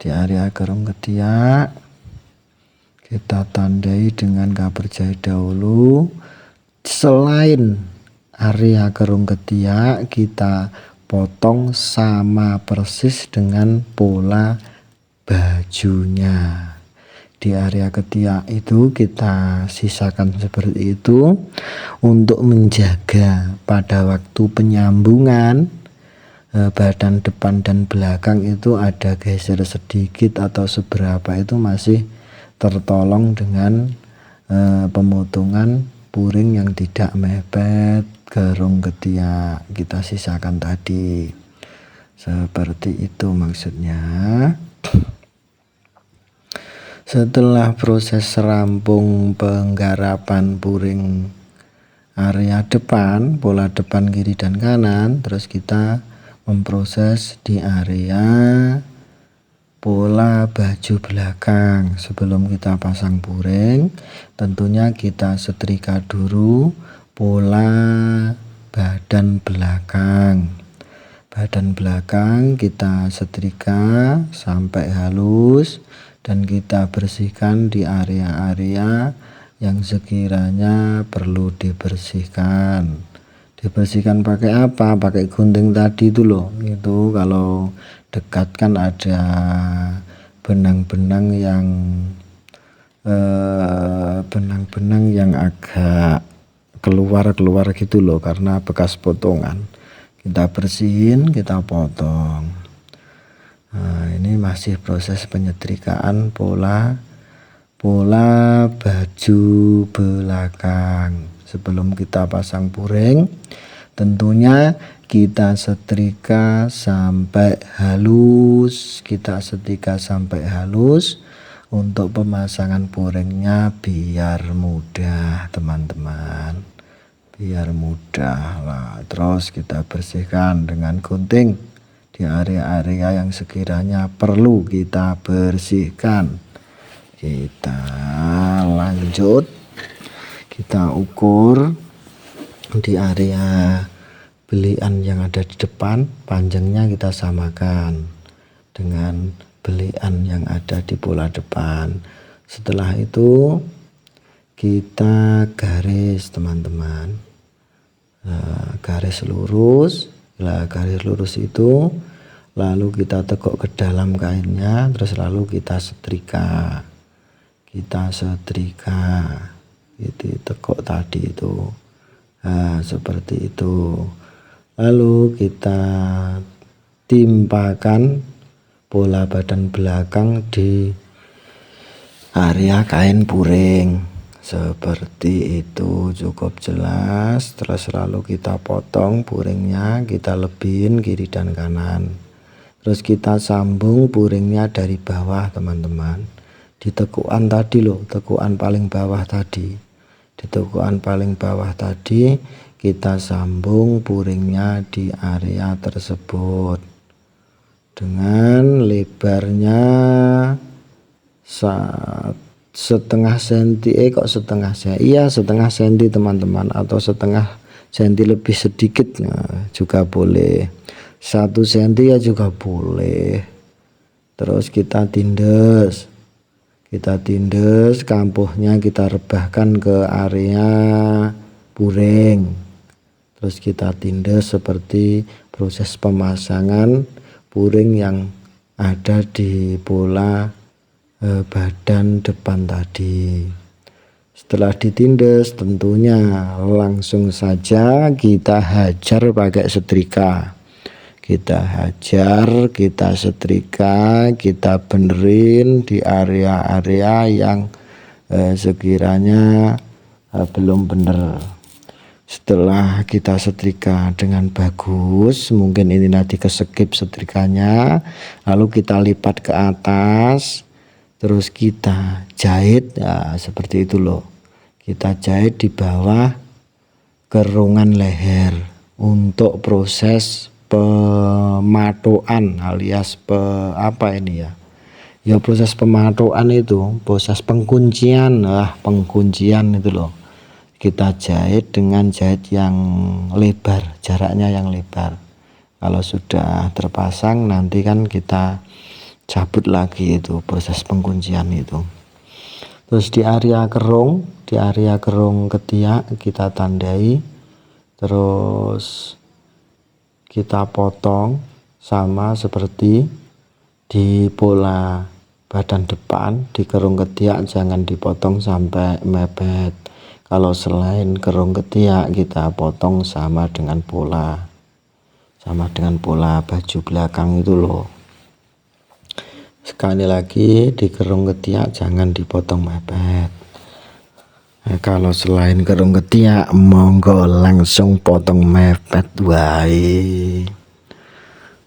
Di area kerung ketiak kita tandai dengan kapur jahit dahulu. Selain area kerung ketiak kita potong sama persis dengan pola bajunya. Di area ketiak itu kita sisakan seperti itu untuk menjaga pada waktu penyambungan badan depan dan belakang itu ada geser sedikit atau seberapa itu masih tertolong dengan pemotongan puring yang tidak mepet kerung ketiak kita sisakan tadi. Seperti itu maksudnya. Setelah proses rampung penggarapan puring area depan, pola depan, kiri dan kanan, terus kita memproses di area pola baju belakang. Sebelum kita pasang puring, tentunya kita setrika dulu pola badan belakang. Badan belakang kita setrika sampai halus dan kita bersihkan di area-area yang sekiranya perlu dibersihkan. Dibersihkan pakai apa? Pakai gunting tadi itu loh. Itu kalau dekat kan ada benang-benang yang agak keluar gitu loh karena bekas potongan. Kita bersihin, kita potong. Nah, ini masih proses penyetrikaan pola baju belakang. Sebelum kita pasang puring, tentunya kita setrika sampai halus. Untuk pemasangan puringnya biar mudah teman-teman, biar mudah lah. Terus kita bersihkan dengan gunting di area-area yang sekiranya perlu kita bersihkan. Kita lanjut, kita ukur di area belian yang ada di depan, panjangnya kita samakan dengan belian yang ada di pola depan. Setelah itu kita garis teman-teman, garis lurus. Lah garis lurus itu lalu kita teguk ke dalam kainnya, terus lalu kita setrika, itu teguk tadi itu. Nah, seperti itu. Lalu kita timpakan pola badan belakang di area kain puring. Seperti itu, cukup jelas. Terus lalu kita potong puringnya, kita lebihin kiri dan kanan. Terus kita sambung puringnya dari bawah, teman-teman. Di tekuan tadi loh, tekuan paling bawah tadi. Di tekuan paling bawah tadi kita sambung puringnya di area tersebut dengan lebarnya setengah senti, setengah senti teman-teman, atau setengah senti lebih sedikit juga boleh, 1 senti ya juga boleh. Terus kita tindes kampuhnya, kita rebahkan ke area puring. Terus kita tindes seperti proses pemasangan puring yang ada di pola badan depan tadi. Setelah ditindes tentunya langsung saja kita hajar pakai setrika. Kita hajar, kita setrika, kita benerin di area-area yang sekiranya belum bener. Setelah kita setrika dengan bagus, mungkin ini nanti kesekip setrikanya, lalu kita lipat ke atas, terus kita jahit, ya seperti itu loh. Kita jahit di bawah kerungan leher untuk proses pematokan alias proses pematokan itu, proses pengkuncian, pengkuncian itu loh. Kita jahit dengan jahit yang lebar, jaraknya yang lebar. Kalau sudah terpasang nanti kan kita cabut lagi itu proses pengkuncian itu. Terus di area kerung ketiak kita tandai, terus kita potong sama seperti di pola badan depan. Di kerung ketiak jangan dipotong sampai mepet. Kalau selain kerung ketiak kita potong sama dengan pola baju belakang itu loh. Sekali lagi, di kerung ketiak jangan dipotong mepet. Kalau selain kerung ketiak monggo langsung potong mepet wae.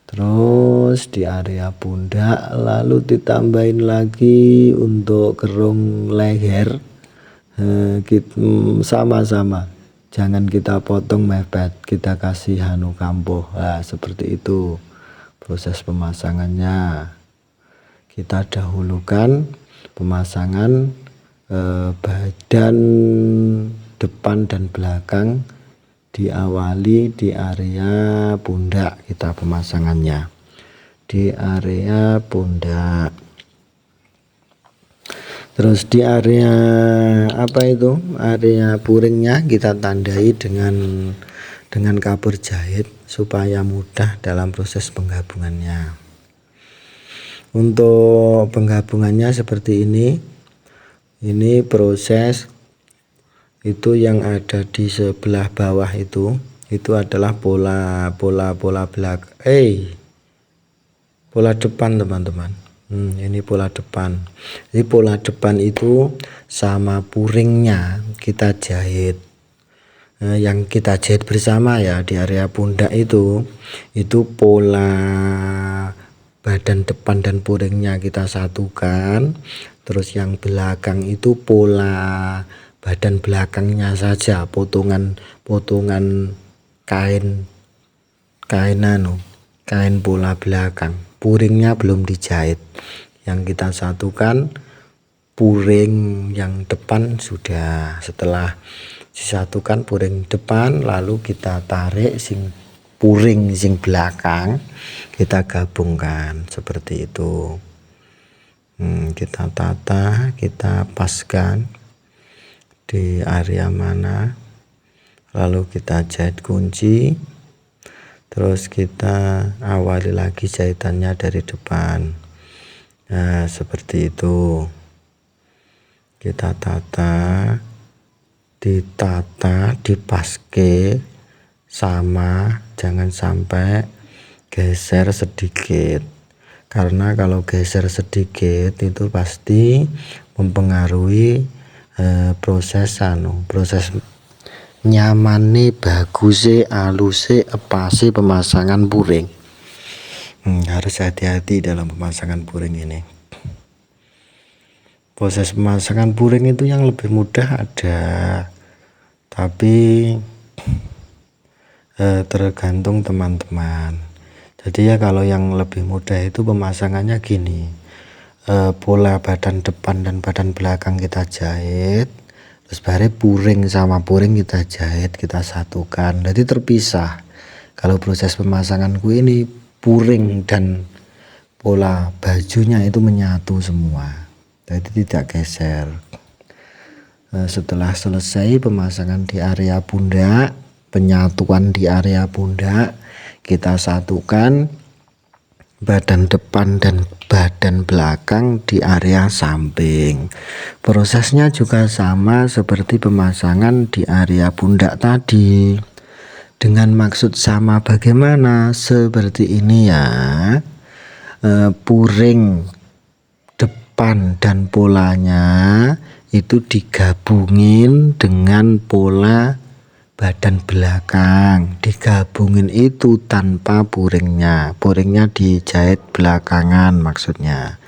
Terus di area pundak lalu ditambahin lagi untuk kerung leher, sama-sama jangan kita potong mepet, kita kasih kampuh. Seperti itu proses pemasangannya. Kita dahulukan pemasangan badan depan dan belakang, diawali di area pundak. Kita pemasangannya di area pundak. Terus di area area puringnya kita tandai dengan kapur jahit supaya mudah dalam proses penggabungannya. Untuk penggabungannya seperti ini proses itu yang ada di sebelah bawah itu adalah pola depan, teman-teman. Ini pola depan. Jadi pola depan itu sama puringnya kita jahit. Yang kita jahit bersama ya di area pundak itu pola badan depan dan puringnya kita satukan. Terus yang belakang itu pola badan belakangnya saja, potongan kain pola belakang. Puringnya belum dijahit. Yang kita satukan puring yang depan sudah. Setelah disatukan puring depan, lalu kita tarik puring sing belakang, kita gabungkan seperti itu. Kita tata, kita paskan di area mana, lalu kita jahit kunci. Terus kita awali lagi jahitannya dari depan. Nah seperti itu. Kita ditata, dipaske sama, jangan sampai geser sedikit. karena kalau geser sedikit itu pasti mempengaruhi proses nyamane, baguse, aluse, epase pemasangan puring. Harus hati-hati dalam pemasangan puring ini. Proses pemasangan puring itu yang lebih mudah ada, tapi tergantung teman-teman. Jadi ya kalau yang lebih mudah itu pemasangannya gini, pola badan depan dan badan belakang kita jahit, terus baru puring sama puring kita jahit, kita satukan, jadi terpisah. Kalau proses pemasanganku ini puring dan pola bajunya itu menyatu semua, jadi tidak geser. Setelah selesai pemasangan di area pundak, penyatuan di area pundak, kita satukan badan depan dan badan belakang di area samping. Prosesnya juga sama seperti pemasangan di area pundak tadi, dengan maksud sama. Bagaimana? Seperti ini ya, puring depan dan polanya itu digabungin dengan pola badan belakang, digabungin itu tanpa puringnya dijahit belakangan. Maksudnya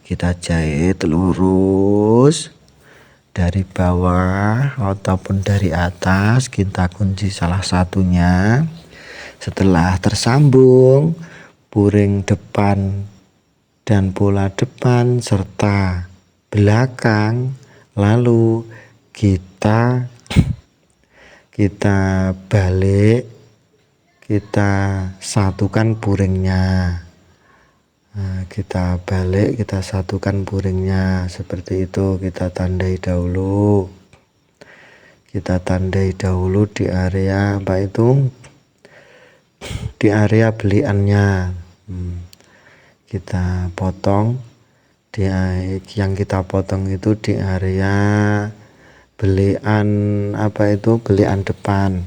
kita jahit lurus dari bawah ataupun dari atas, kita kunci salah satunya. Setelah tersambung puring depan dan pola depan serta belakang, lalu kita balik, kita satukan puringnya. Kita balik, kita satukan puringnya seperti itu. Kita tandai dahulu, di area apa itu, di area beliannya. Kita potong, yang kita potong itu di area belian apa itu, belian depan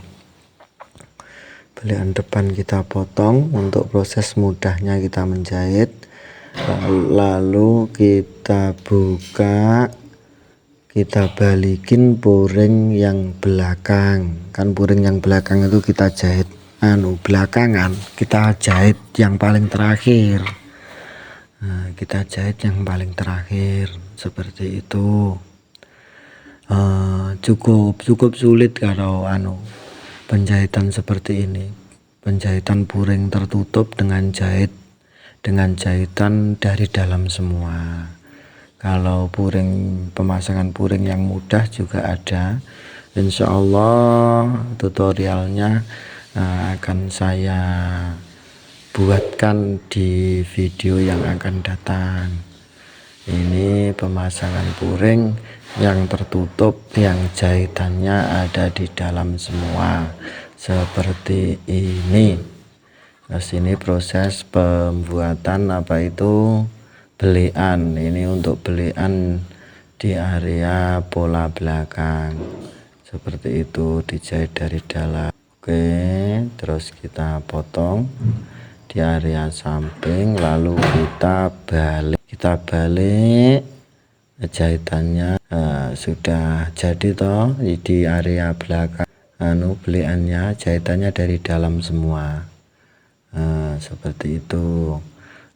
kita potong untuk proses mudahnya kita menjahit. Lalu kita buka, kita balikin puring yang belakang. Kan puring yang belakang itu kita jahit belakangan, kita jahit yang paling terakhir. Kita jahit yang paling terakhir seperti itu. Cukup sulit kalau penjahitan seperti ini, penjahitan puring tertutup dengan jahitan dari dalam semua. Kalau pemasangan puring yang mudah juga ada, insya Allah tutorialnya akan saya buatkan di video yang akan datang. Ini pemasangan puring yang tertutup, yang jahitannya ada di dalam semua seperti ini. Terus ini proses pembuatan apa itu, belian. Ini untuk belian di area pola belakang seperti itu, dijahit dari dalam. Oke, terus kita potong di area samping, lalu kita balik jahitannya. Sudah jadi toh di area belakang beliannya, jahitannya dari dalam semua. Seperti itu.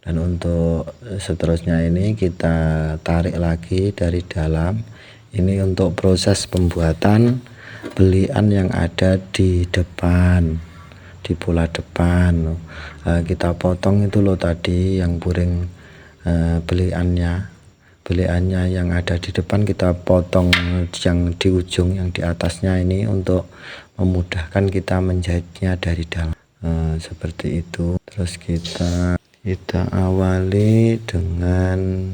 Dan untuk seterusnya ini kita tarik lagi dari dalam. Ini untuk proses pembuatan belian yang ada di depan, di pola depan. Kita potong itu loh tadi yang puring beliannya yang ada di depan, kita potong yang di ujung, yang di atasnya ini untuk memudahkan kita menjahitnya dari dalam. Seperti itu. Terus kita awali dengan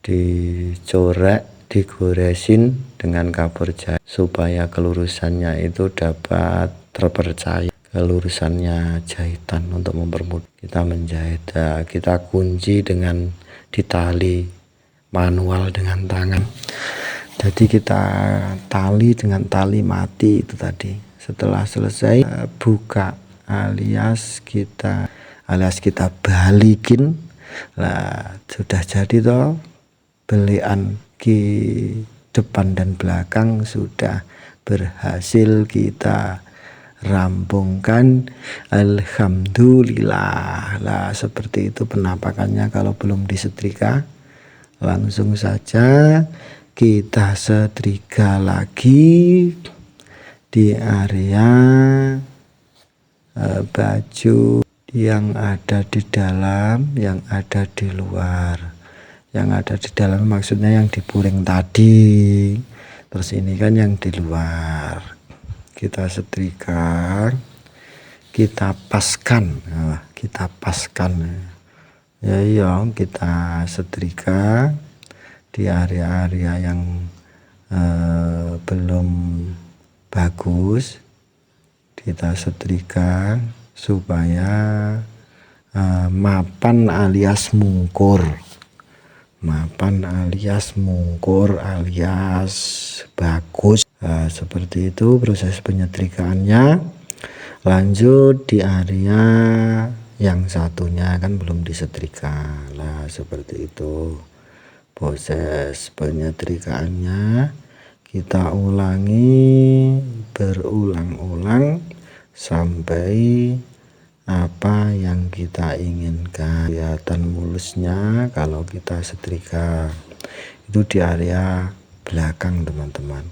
dicorek, digoresin dengan kapur jahit supaya kelurusannya itu dapat terpercaya, kelurusannya jahitan untuk mempermudah kita menjahit. Kita kunci dengan ditali manual dengan tangan. Jadi kita tali dengan tali mati itu tadi. Setelah selesai buka alias kita balikin Nah, sudah jadi toh, belian depan dan belakang sudah berhasil kita rampungkan, alhamdulillah. Lah seperti itu penampakannya kalau belum disetrika. Langsung saja kita setrika lagi di area baju yang ada di dalam, yang ada di luar. Yang ada di dalam maksudnya yang dipuring tadi, terus ini kan yang di luar. Kita setrika, kita paskan, ya kita setrika di area-area yang belum bagus. Kita setrika supaya mapan alias mungkur, alias bagus. Seperti itu proses penyetrikaannya. Lanjut di area yang satunya kan belum disetrika. Nah seperti itu proses penyetrikaannya. Kita ulangi berulang-ulang sampai apa yang kita inginkan. Kelihatan mulusnya kalau kita setrika itu di area belakang, teman-teman.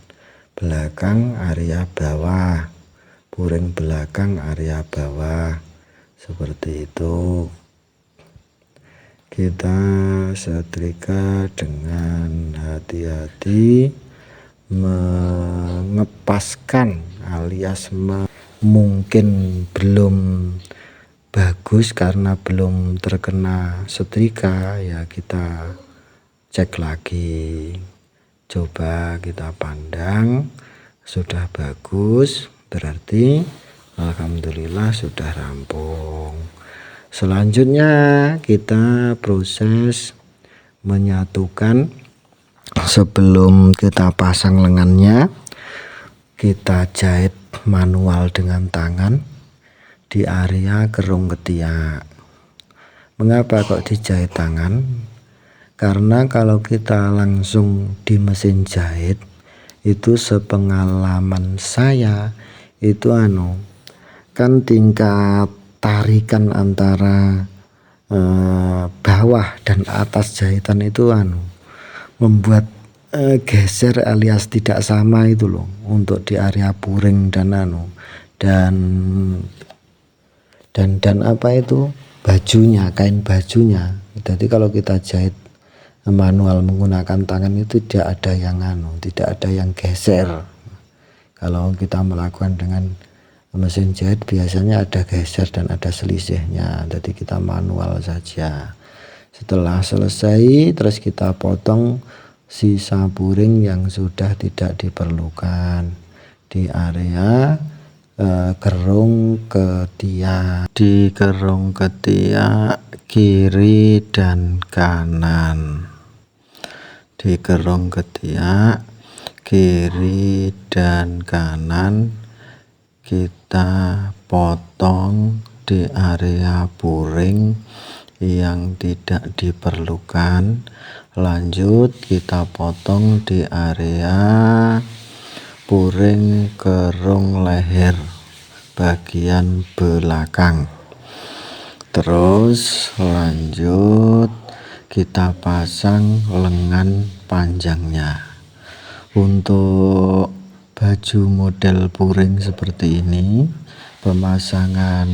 Belakang area bawah, puring belakang area bawah, seperti itu. Kita setrika dengan hati-hati, mengepaskan alias mungkin belum bagus karena belum terkena setrika, ya kita cek lagi, coba kita pandang sudah bagus, berarti alhamdulillah sudah rampung. Selanjutnya kita proses menyatukan. Sebelum kita pasang lengannya, kita jahit manual dengan tangan di area kerung ketiak. Mengapa kok dijahit tangan? Karena kalau kita langsung di mesin jahit, itu sepengalaman saya itu kan tingkat tarikan antara bawah dan atas jahitan itu membuat geser alias tidak sama itu loh, untuk di area puring dan dan apa itu bajunya, kain bajunya. Jadi kalau kita jahit manual menggunakan tangan itu tidak ada yang geser. Kalau kita melakukan dengan mesin jahit biasanya ada geser dan ada selisihnya, jadi kita manual saja. Setelah selesai terus kita potong sisa puring yang sudah tidak diperlukan di area kerung ketiak, di kerung ketiak kiri dan kanan, di kerung ketiak kiri dan kanan kita potong di area puring yang tidak diperlukan. Lanjut kita potong di area puring kerung leher bagian belakang. Terus lanjut kita pasang lengan panjangnya. Untuk baju model puring seperti ini, pemasangan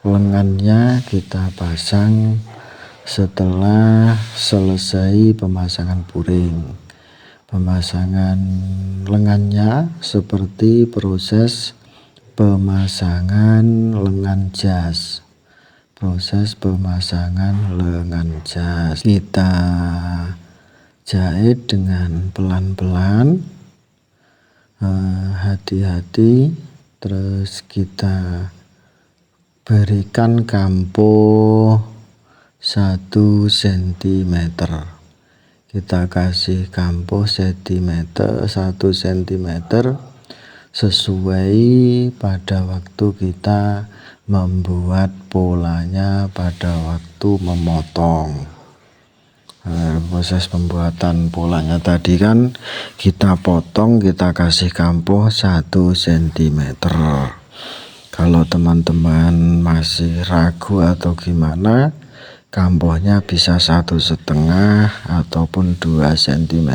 lengannya kita pasang setelah selesai pemasangan puring. Pemasangan lengannya seperti proses pemasangan lengan jas. Proses pemasangan lengan jas kita jahit dengan pelan-pelan, hati-hati. Terus kita berikan kampo 1 cm. Kita kasih kampo 1 cm sesuai pada waktu kita membuat polanya pada waktu memotong. Proses pembuatan polanya tadi kan kita potong, kita kasih kampoh 1 cm. Kalau teman-teman masih ragu atau gimana, kampohnya bisa 1,5 ataupun 2 cm.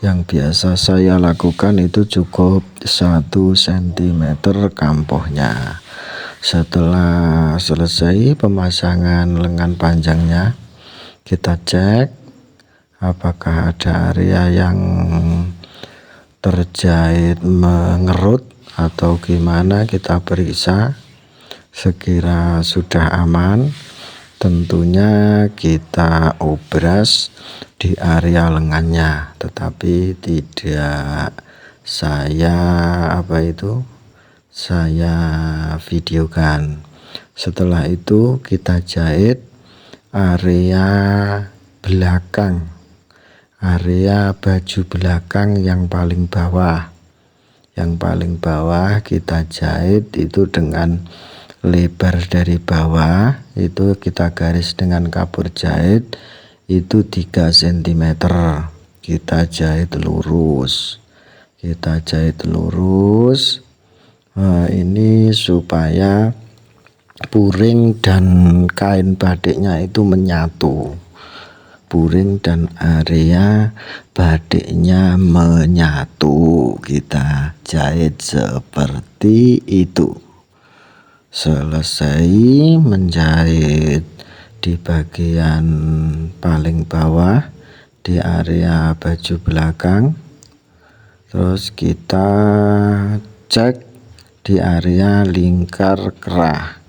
Yang biasa saya lakukan itu cukup 1 cm kampohnya. Setelah selesai pemasangan lengan panjangnya, kita cek apakah ada area yang terjahit mengerut atau gimana, kita periksa. Sekira sudah aman, tentunya kita obras di area lengannya, tetapi tidak saya videokan. Setelah itu kita jahit area belakang, area baju belakang yang paling bawah. Yang paling bawah kita jahit itu dengan lebar dari bawah, itu kita garis dengan kapur jahit itu 3 cm. Kita jahit lurus, ini supaya puring dan kain batiknya itu menyatu, puring dan area batiknya menyatu. Kita jahit seperti itu. Selesai menjahit di bagian paling bawah di area baju belakang, terus kita cek di area lingkar kerah.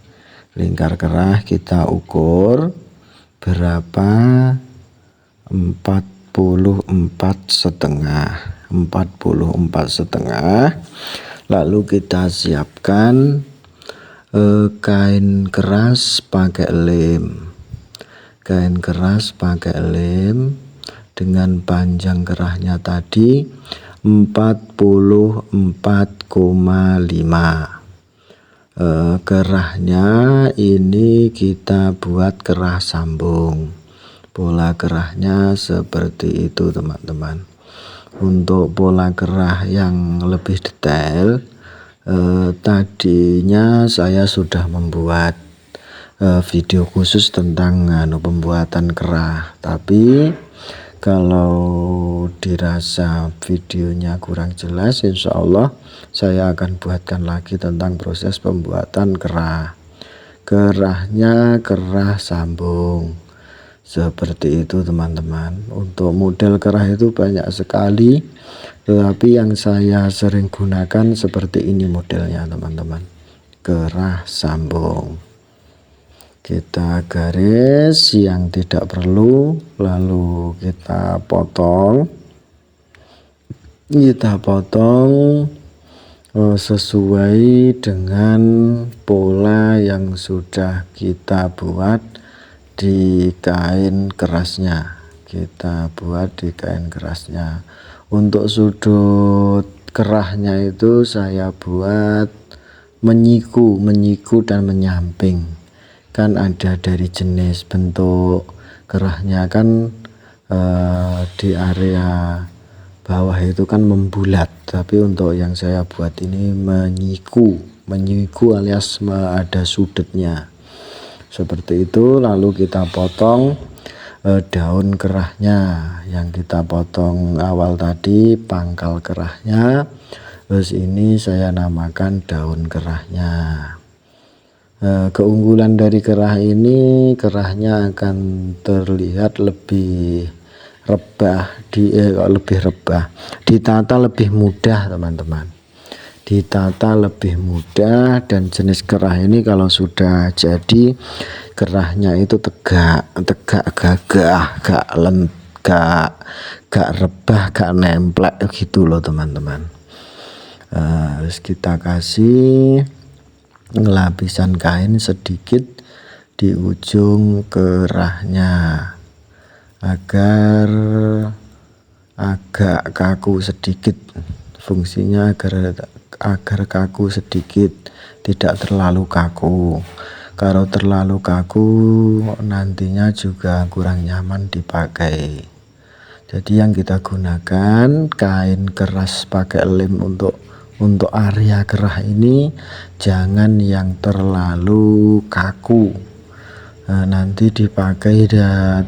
Lingkar kerah kita ukur berapa, 44,5. Lalu kita siapkan kain keras pakai lem, dengan panjang kerahnya tadi 44,5. Kerahnya ini kita buat kerah sambung. Pola kerahnya seperti itu teman-teman. Untuk pola kerah yang lebih detail, tadinya saya sudah membuat video khusus tentang pembuatan kerah, tapi kalau dirasa videonya kurang jelas, insya Allah saya akan buatkan lagi tentang proses pembuatan kerah. Kerahnya kerah sambung seperti itu teman-teman. Untuk model kerah itu banyak sekali, tetapi yang saya sering gunakan seperti ini modelnya teman-teman, kerah sambung. Kita garis yang tidak perlu, lalu kita potong sesuai dengan pola yang sudah kita buat di kain kerasnya. Untuk sudut kerahnya itu saya buat menyiku dan menyamping. Kan ada dari jenis bentuk kerahnya kan, di area bawah itu kan membulat, tapi untuk yang saya buat ini menyiku alias ada sudutnya seperti itu. Lalu kita potong daun kerahnya yang kita potong awal tadi, pangkal kerahnya, terus ini saya namakan daun kerahnya. Keunggulan dari kerah ini, kerahnya akan terlihat lebih rebah, ditata lebih mudah teman-teman, dan jenis kerah ini kalau sudah jadi kerahnya itu tegak, gagah, gak rebah, gak nemplek gitu loh teman-teman. Terus kita kasih lapisan kain sedikit di ujung kerahnya agar agak kaku sedikit, fungsinya agar kaku sedikit tidak terlalu kaku. Kalau terlalu kaku nantinya juga kurang nyaman dipakai. Jadi yang kita gunakan kain keras pakai lem untuk area kerah ini jangan yang terlalu kaku. Nanti dipakai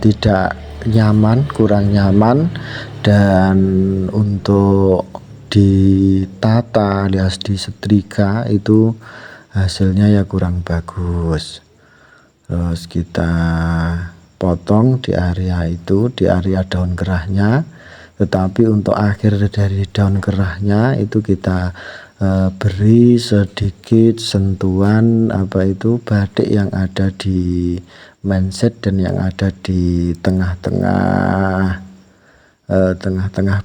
tidak nyaman, kurang nyaman, dan untuk ditata alias disetrika itu hasilnya ya kurang bagus. Terus kita potong di area itu, di area daun kerahnya, tetapi untuk akhir dari daun kerahnya itu kita beri sedikit sentuhan batik yang ada di mindset dan yang ada di tengah-tengah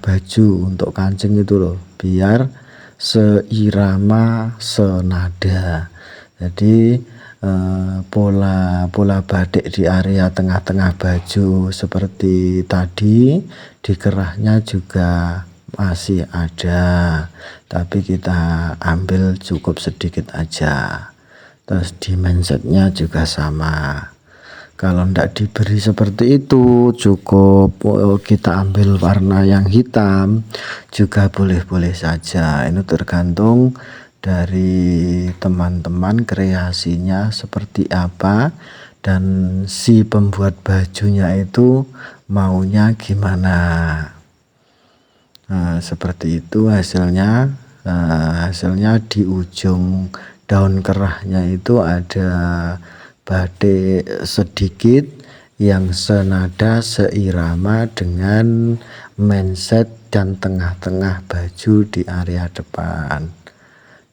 baju untuk kancing itu loh, biar seirama senada. Jadi pola batik di area tengah-tengah baju seperti tadi di kerahnya juga masih ada, tapi kita ambil cukup sedikit aja. Terus di mindsetnya juga sama. Kalau tidak diberi seperti itu, cukup kita ambil warna yang hitam juga boleh-boleh saja. Ini tergantung dari teman-teman kreasinya seperti apa dan si pembuat bajunya itu maunya gimana. Seperti itu hasilnya. Hasilnya di ujung daun kerahnya itu ada batik sedikit yang senada seirama dengan mindset dan tengah-tengah baju di area depan.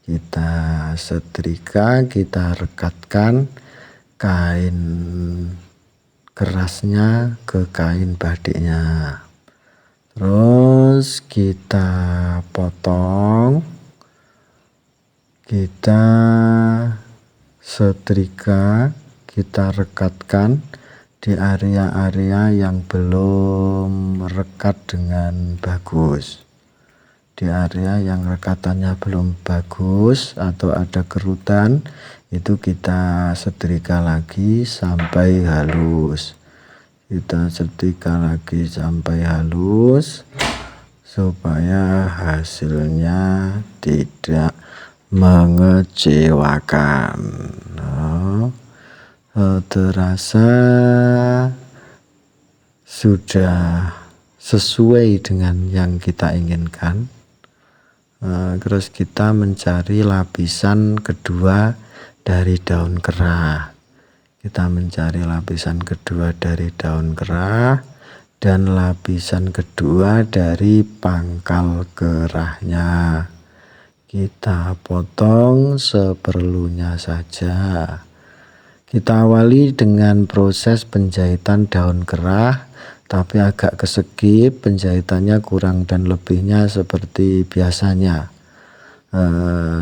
Kita setrika, kita rekatkan kain kerasnya ke kain batiknya. Terus kita potong, kita setrika, kita rekatkan di area-area yang belum rekat dengan bagus. Di area yang rekatannya belum bagus atau ada kerutan, itu kita setrika lagi sampai halus. Kita setrika lagi sampai halus supaya hasilnya tidak mengecewakan. Terasa sudah sesuai dengan yang kita inginkan. Terus kita mencari lapisan kedua dari daun kerah. Kita mencari lapisan kedua dari daun kerah dan lapisan kedua dari pangkal kerahnya. Kita potong seperlunya saja. Kita awali dengan proses penjahitan daun kerah, tapi agak keskip, penjahitannya kurang dan lebihnya seperti biasanya.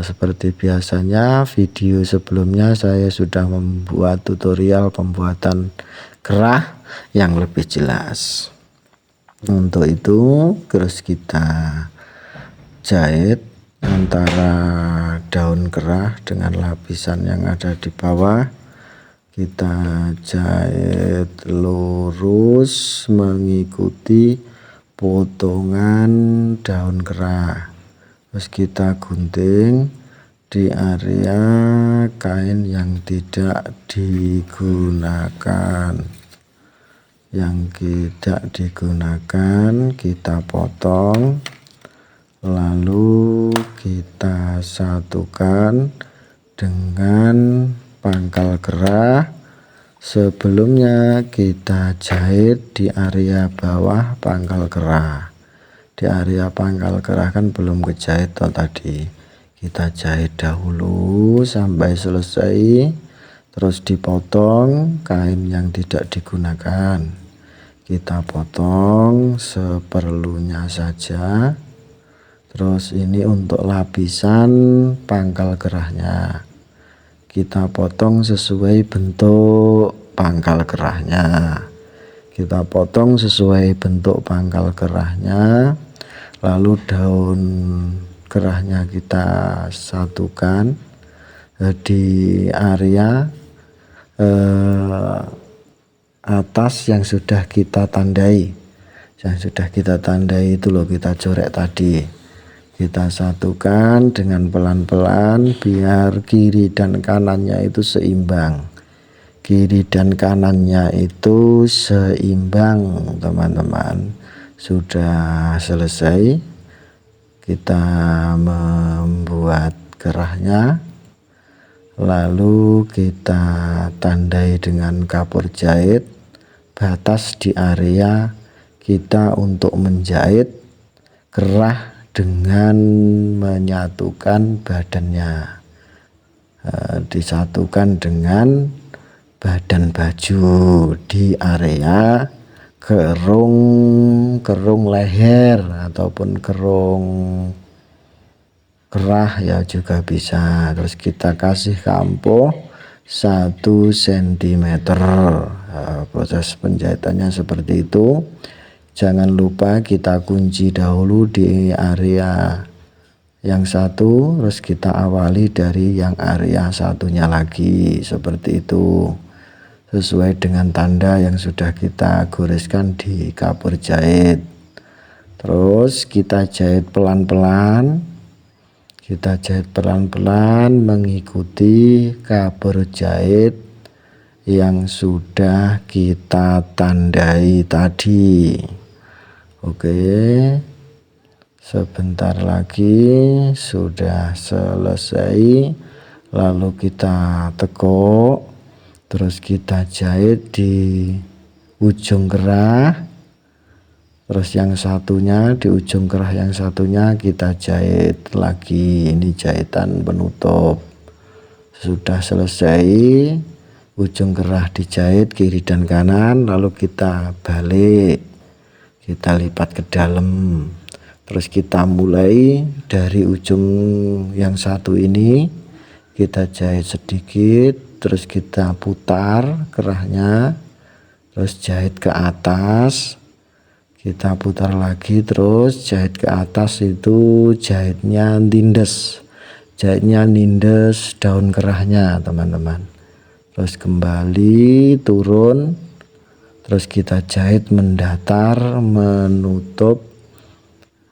Seperti biasanya video sebelumnya saya sudah membuat tutorial pembuatan kerah yang lebih jelas. Untuk itu terus kita jahit antara daun kerah dengan lapisan yang ada di bawah. Kita jahit lurus mengikuti potongan daun kerah. Terus kita gunting di area kain yang tidak digunakan. Yang tidak digunakan kita potong, lalu kita satukan dengan pangkal kerah. Sebelumnya kita jahit di area bawah pangkal kerah. Di area pangkal kerah kan belum kejahit tadi. Kita jahit dahulu sampai selesai, terus dipotong kain yang tidak digunakan. Kita potong seperlunya saja. Terus ini untuk lapisan pangkal kerahnya. Kita potong sesuai bentuk pangkal kerahnya. Kita potong sesuai bentuk pangkal kerahnya. Lalu daun kerahnya kita satukan di area atas yang sudah kita tandai. Yang sudah kita tandai itu loh, kita coret tadi. Kita satukan dengan pelan-pelan biar kiri dan kanannya itu seimbang. Kiri dan kanannya itu seimbang, teman-teman. Sudah selesai. Kita membuat kerahnya. Lalu kita tandai dengan kapur jahit batas di area kita untuk menjahit kerah dengan menyatukan badannya, disatukan dengan badan baju di area kerung leher ataupun kerung kerah ya juga bisa. Terus kita kasih kampo 1 cm. Proses penjahitannya seperti itu. Jangan lupa kita kunci dahulu di area yang satu, terus kita awali dari yang area satunya lagi, seperti itu, sesuai dengan tanda yang sudah kita goreskan di kapur jahit. Terus kita jahit pelan-pelan, mengikuti kapur jahit yang sudah kita tandai tadi. Oke, sebentar lagi sudah selesai. Lalu kita tekuk, terus kita jahit di ujung kerah. Terus yang satunya di ujung kerah yang satunya kita jahit lagi. Ini jahitan penutup. Sudah selesai, ujung kerah dijahit kiri dan kanan, lalu kita balik. Kita lipat ke dalam. Terus kita mulai dari ujung yang satu ini, kita jahit sedikit, terus kita putar kerahnya, terus jahit ke atas, kita putar lagi, terus jahit ke atas. Itu jahitnya nindes, daun kerahnya, teman-teman. Terus kembali turun, terus kita jahit mendatar, menutup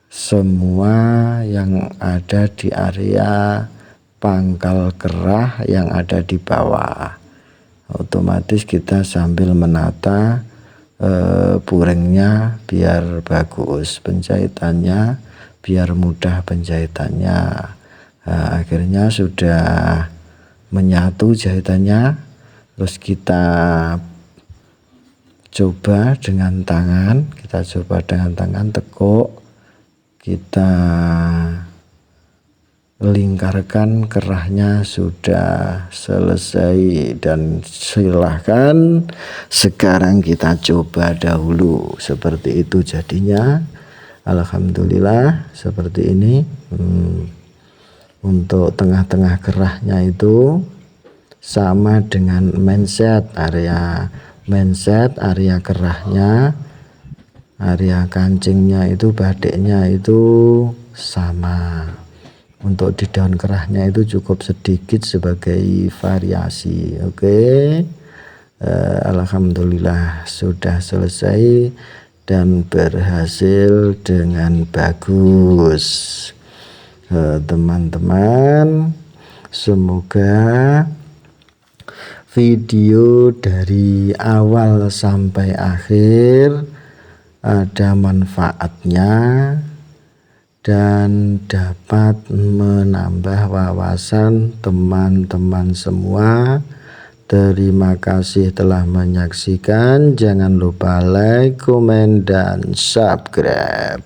semua yang ada di area pangkal kerah yang ada di bawah. Otomatis kita sambil menata puringnya biar bagus penjahitannya, biar mudah penjahitannya. Akhirnya sudah menyatu jahitannya. Terus kita coba dengan tangan, tekuk, kita lingkarkan kerahnya, sudah selesai. Dan silahkan sekarang kita coba dahulu, seperti itu jadinya. Alhamdulillah seperti ini. Untuk tengah-tengah kerahnya itu sama dengan mindset, area kerahnya, area kancingnya itu, badeknya itu sama. Untuk di daun kerahnya itu cukup sedikit sebagai variasi. Oke. Alhamdulillah sudah selesai dan berhasil dengan bagus. Teman-teman, semoga video dari awal sampai akhir ada manfaatnya dan dapat menambah wawasan teman-teman semua. Terima kasih telah menyaksikan. Jangan lupa like, komen, dan subscribe.